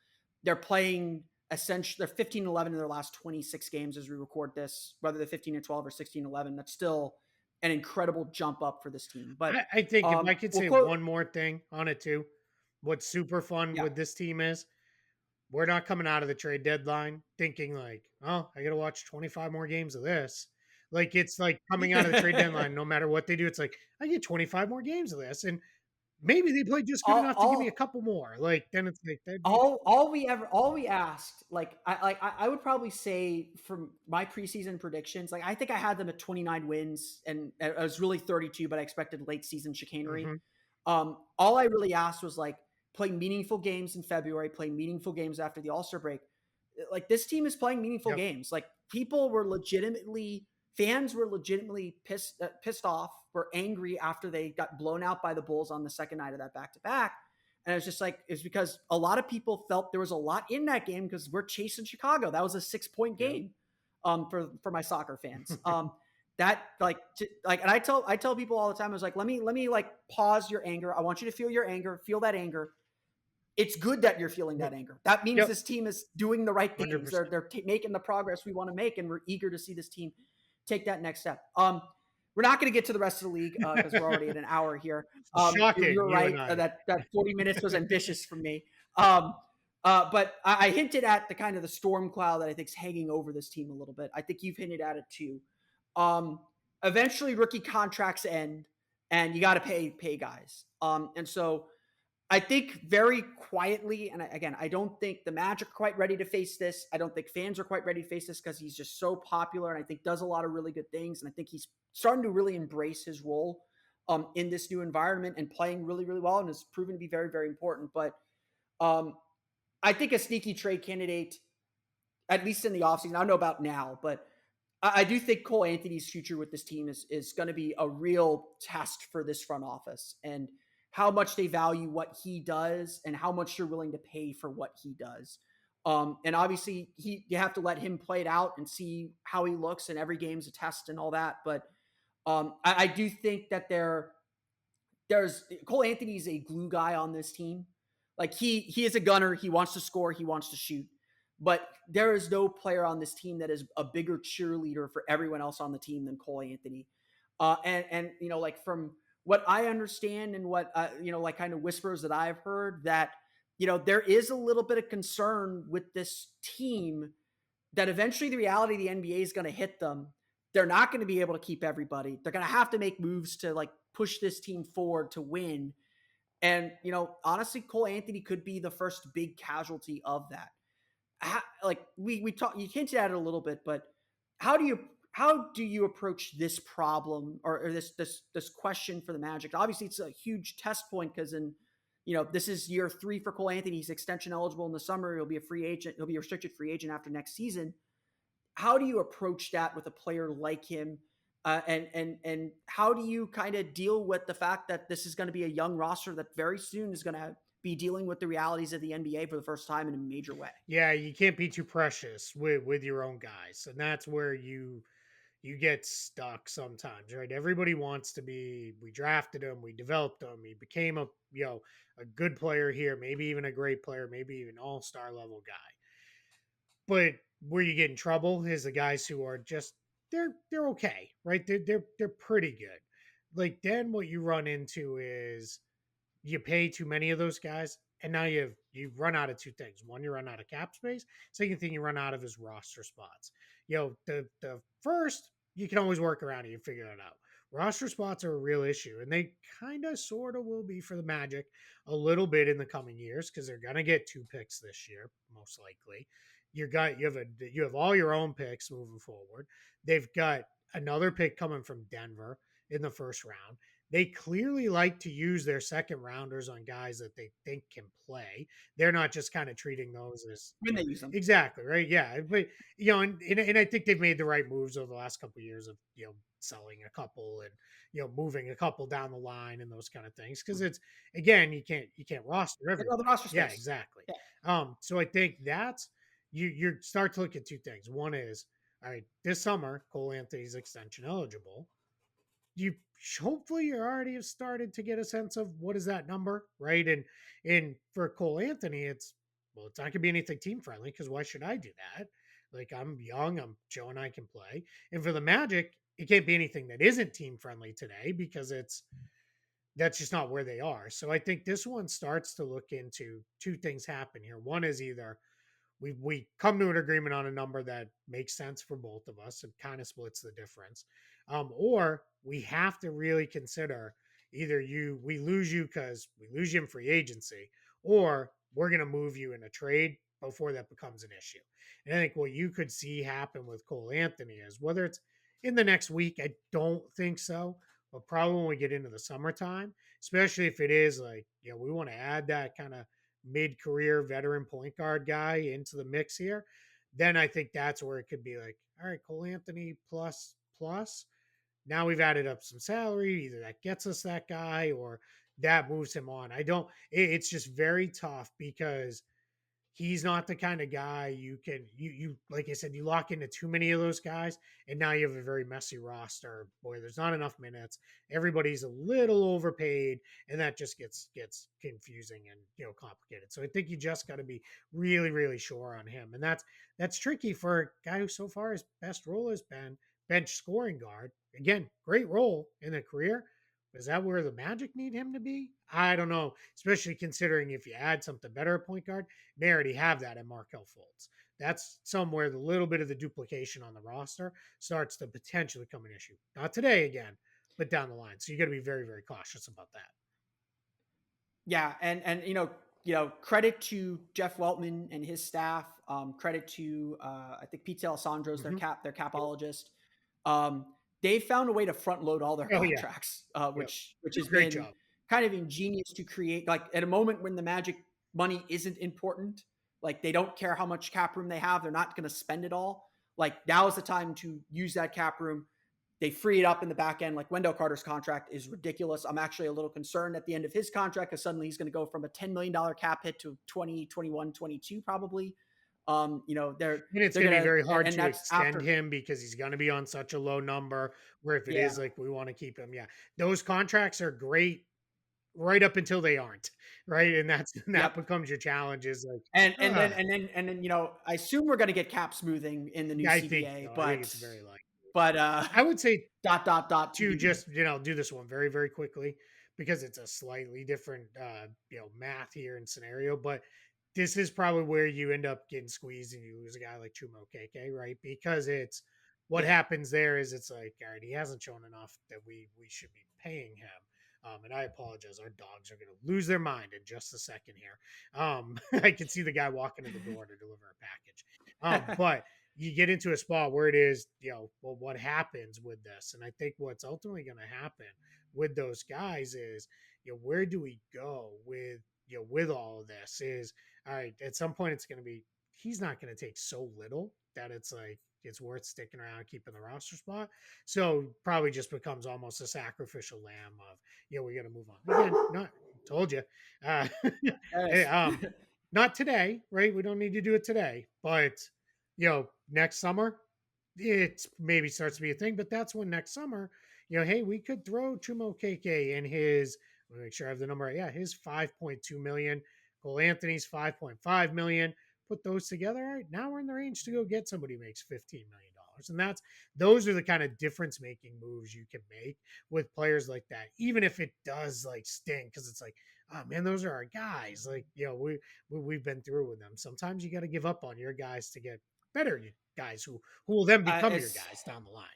They're playing essentially, they're 15-11 in their last 26 games as we record this, whether they're 15-12 or 16-11. That's still an incredible jump up for this team. But I think if I could say one more thing on it too, what's super fun Yeah. with this team is, we're not coming out of the trade deadline thinking like, oh, I got to watch 25 more games of this. Like, it's like coming out of the trade deadline, no matter what they do, it's like, I get 25 more games of this. And maybe they play just good enough to give me a couple more. Like, then it's like, all we asked, like I would probably say from my preseason predictions, like I think I had them at 29 wins, and I was really 32, but I expected late season chicanery. All I really asked was like playing meaningful games in February, playing meaningful games after the All-Star break. Like, this team is playing meaningful games. Like, people were legitimately fans were legitimately pissed off, were angry after they got blown out by the Bulls on the second night of that back-to-back. And it's just like, it's because a lot of people felt there was a lot in that game because we're chasing Chicago. That was a 6-point game for my soccer fans. That and I tell people all the time, I was like, let me like pause your anger. I want you to feel your anger, feel that anger. It's good that you're feeling that anger. That means this team is doing the right things. 100%. They're making the progress we want to make, and we're eager to see this team take that next step. We're not going to get to the rest of the league because we're already at an hour here. Shocking. You're right that 40 minutes was ambitious for me. But I hinted at the kind of the storm cloud that I think is hanging over this team a little bit. I think you've hinted at it too. Eventually, rookie contracts end, and you got to pay guys. And so I think very quietly, and again, I don't think the Magic are quite ready to face this. I don't think fans are quite ready to face this because he's just so popular and I think does a lot of really good things. And I think he's starting to really embrace his role in this new environment and playing really, really well and has proven to be very, very important. But I think a sneaky trade candidate, at least in the offseason, I don't know about now, but I do think Cole Anthony's future with this team is going to be a real test for this front office and how much they value what he does and how much you're willing to pay for what he does. And obviously you have to let him play it out and see how he looks, and every game's a test and all that. But I do think that there's Cole Anthony's a glue guy on this team. Like he is a gunner. He wants to score. He wants to shoot. But there is no player on this team that is a bigger cheerleader for everyone else on the team than Cole Anthony. And like from what I understand and what, like kind of whispers that I've heard, that, there is a little bit of concern with this team that eventually the reality of the NBA is going to hit them. They're not going to be able to keep everybody. They're going to have to make moves to like push this team forward to win. And, honestly, Cole Anthony could be the first big casualty of that. Like we talked, you hinted at it a little bit, but how do you approach this problem or this question for the Magic? Obviously, it's a huge test point because this is year 3 for Cole Anthony. He's extension eligible in the summer. He'll be a free agent. He'll be a restricted free agent after next season. How do you approach that with a player like him? And how do you kind of deal with the fact that this is going to be a young roster that very soon is going to be dealing with the realities of the NBA for the first time in a major way? Yeah, you can't be too precious with your own guys, and that's where you get stuck sometimes, right? Everybody wants to be. We drafted him, we developed him, he became a good player here, maybe even a great player, maybe even all-star level guy. But where you get in trouble is the guys who are just they're okay, right? They're pretty good. Like then what you run into is you pay too many of those guys, and now you run out of two things. One, you run out of cap space. Second thing you run out of is roster spots. The first, you can always work around it. You figure it out. Roster spots are a real issue, and they kind of sort of will be for the Magic a little bit in the coming years because they're gonna get 2 picks this year, most likely. You have all your own picks moving forward. They've got another pick coming from Denver in the first round. They clearly like to use their second rounders on guys that they think can play. They're not just kind of treating those as When they use them. Exactly, right? Yeah. But and I think they've made the right moves over the last couple of years of selling a couple and moving a couple down the line and those kind of things. Because it's again, you can't roster everyone. The roster space. Yeah, exactly. Yeah. So I think that's you start to look at two things. One is, all right, this summer, Cole Anthony's extension eligible. You hopefully you already have started to get a sense of what is that number, right? And for Cole Anthony, it's not going to be anything team friendly because why should I do that? Like I'm young, I'm showing I can play. And for the Magic, it can't be anything that isn't team friendly today because that's just not where they are. So I think this one starts to look into two things happen here. One is either we come to an agreement on a number that makes sense for both of us and kind of splits the difference, or we have to really consider either we lose you because we lose you in free agency, or we're going to move you in a trade before that becomes an issue. And I think what you could see happen with Cole Anthony is whether it's in the next week, I don't think so, but probably when we get into the summertime, especially if it is like, we want to add that kind of mid-career veteran point guard guy into the mix here, then I think that's where it could be like, all right, Cole Anthony plus plus. Now we've added up some salary. Either that gets us that guy or that moves him on. It's just very tough because he's not the kind of guy you like I said, you lock into too many of those guys, and now you have a very messy roster. Boy, there's not enough minutes. Everybody's a little overpaid, and that just gets confusing and complicated. So I think you just got to be really, really sure on him, and that's tricky for a guy who so far his best role has been bench scoring guard. Again, great role in the career. Is that where the Magic need him to be? I don't know, especially considering if you add something better at point guard, they already have that in Markelle Fultz. That's somewhere the little bit of the duplication on the roster starts to potentially become an issue. Not today again, but down the line. So you got to be very, very cautious about that. Yeah, and credit to Jeff Weltman and his staff. Credit to I think Pete Alessandro's their capologist. They found a way to front load all their contracts, which has been job. Kind of ingenious to create, like, at a moment when the Magic money isn't important, like they don't care how much cap room they have, they're not going to spend it all. Like, now is the time to use that cap room. They free it up in the back end. Like, Wendell Carter's contract is ridiculous. I'm actually a little concerned at the end of his contract because suddenly he's going to go from a $10 million cap hit to 20, 21, 22 probably. And it's going to be very hard to extend him because he's going to be on such a low number, where if it is like we want to keep him, those contracts are great right up until they aren't, right? And that becomes your challenge, is like, and then I assume we're going to get cap smoothing in the new CBA, but I think it's very likely. But I would say to just do this one very, very quickly because it's a slightly different math here and scenario, but this is probably where you end up getting squeezed and you lose a guy like Chuma Okeke, right? Because it's what happens there is it's like, all right, he hasn't shown enough that we should be paying him. And I apologize. Our dogs are going to lose their mind in just a second here. I can see the guy walking in the door to deliver a package. But you get into a spot where it is, well, what happens with this? And I think what's ultimately going to happen with those guys is, where do we go with all of this? Is, all right, at some point it's going to be, he's not going to take so little that it's like, it's worth sticking around, keeping the roster spot. So probably just becomes almost a sacrificial lamb of, we got to move on. Again, not told you. Not today, right? We don't need to do it today, but next summer, it maybe starts to be a thing. But that's when next summer, hey, we could throw Chuma Okeke in his, let me make sure I have the number right. Yeah, his $5.2 million. Cole Anthony's $5.5 million. Put those together. All right, now we're in the range to go get somebody who makes $15 million. And those are the kind of difference making moves you can make with players like that, even if it does like sting, because it's like, oh man, those are our guys. Like, we've been through with them. Sometimes you got to give up on your guys to get better guys who will then become your guys down the line.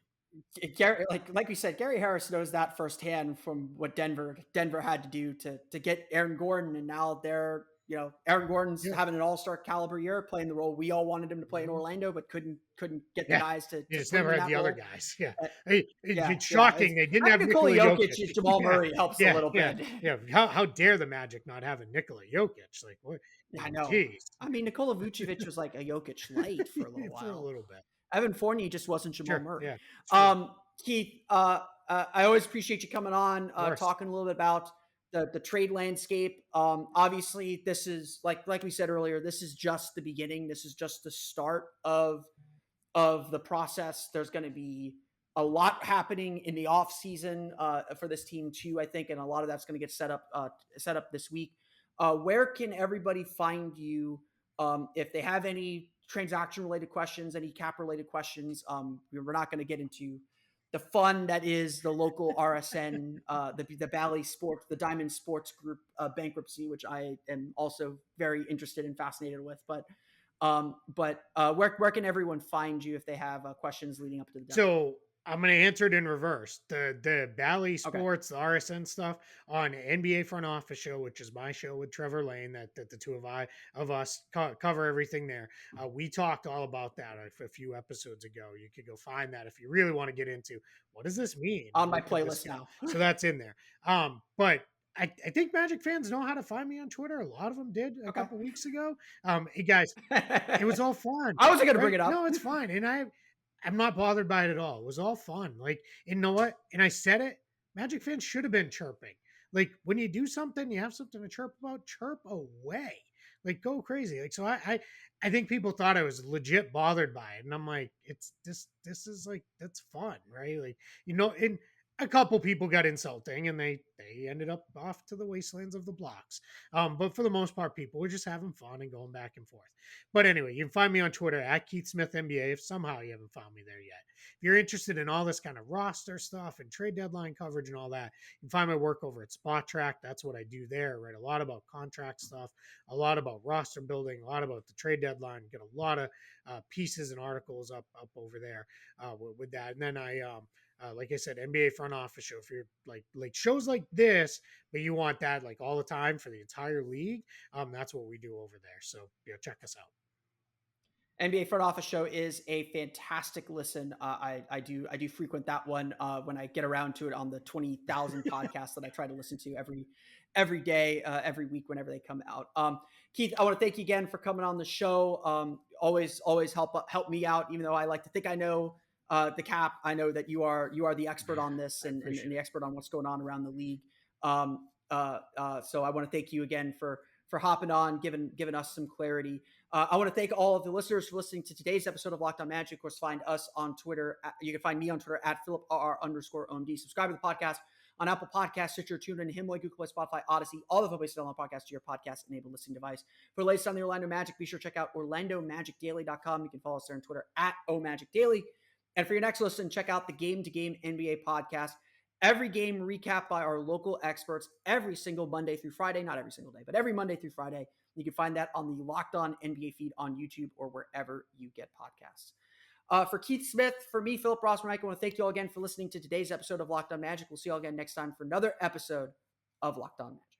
Gary, like we said, Gary Harris knows that firsthand from what Denver had to do to get Aaron Gordon, and now they're Aaron Gordon's having an all-star caliber year, playing the role we all wanted him to play in Orlando, but couldn't get the guys to. You just never had the other guys. It's shocking they didn't have Nikola Jokic. Jamal Murray helps a little bit. How dare the Magic not have a Nikola Jokic? Like, what? I know. Geez. I mean, Nikola Vucevic was like a Jokic light for a little while. For a little bit. Evan Fournier just wasn't Jamal Murray. Keith, I always appreciate you coming on, talking a little bit about the trade landscape. Obviously, this is like we said earlier, this is just the beginning. This is just the start of the process. There's going to be a lot happening in the off season for this team too, I think, and a lot of that's going to get set up this week. Where can everybody find you if they have any transaction related questions, any cap related questions? We're not going to get into the fun that is the local RSN, the Bally Sports, the Diamond Sports Group bankruptcy, which I am also very interested and fascinated with. But where can everyone find you if they have questions leading up to the deadline? So I'm going to answer it in reverse. The Bally Sports, the RSN stuff on NBA Front Office Show, which is my show with Trevor Lane, that the two of us cover everything there. We talked all about that a few episodes ago. You could go find that if you really want to get into what does this mean on my playlist now. So that's in there. But I think Magic fans know how to find me on Twitter. A lot of them did a couple weeks ago. Hey guys, it was all fun. I wasn't going to bring it up. No, it's fine. And I'm not bothered by it at all. It was all fun. Like, you know what? And I said it. Magic fans should have been chirping. Like, when you do something, you have something to chirp about. Chirp away. Like, go crazy. Like, so I think people thought I was legit bothered by it, and I'm like, it's this. This is like that's fun, right? Like, and a couple people got insulting, and they ended up off to the wastelands of the blocks. But for the most part, people were just having fun and going back and forth. But anyway, you can find me on Twitter at Keith Smith NBA if somehow you haven't found me there yet. If you're interested in all this kind of roster stuff and trade deadline coverage and all that, you can find my work over at Spotrac. That's what I do there. I write a lot about contract stuff, a lot about roster building, a lot about the trade deadline. Get a lot of pieces and articles up over there with that. And then like I said, NBA front office show. If you're like shows like this, but you want that like all the time for the entire league, that's what we do over there. So check us out. NBA Front Office Show is a fantastic listen. I do frequent that one when I get around to it on the 20,000 podcasts that I try to listen to every day, every week whenever they come out. Keith, I want to thank you again for coming on the show. Always help me out, even though I like to think I know the cap. I know that you are the expert on this and the expert on what's going on around the league. So I want to thank you again for hopping on, giving us some clarity. I want to thank all of the listeners for listening to today's episode of Locked On Magic. Of course, find us on Twitter. You can find me on Twitter at @PhilipRR_OMD. Subscribe to the podcast on Apple Podcasts, Stitcher, TuneIn, Himalaya, Google Play, Spotify, Odyssey, all the places to download podcasts to your podcast-enabled listening device. For the latest on the Orlando Magic, be sure to check out OrlandoMagicDaily.com. You can follow us there on Twitter at @OMagicDaily. And for your next listen, check out the Game to Game NBA podcast. Every game recap by our local experts every single Monday through Friday. Not every single day, but every Monday through Friday. You can find that on the Locked On NBA feed on YouTube or wherever you get podcasts. For Keith Smith, for me, Philip Ross, I want to thank you all again for listening to today's episode of Locked On Magic. We'll see you all again next time for another episode of Locked On Magic.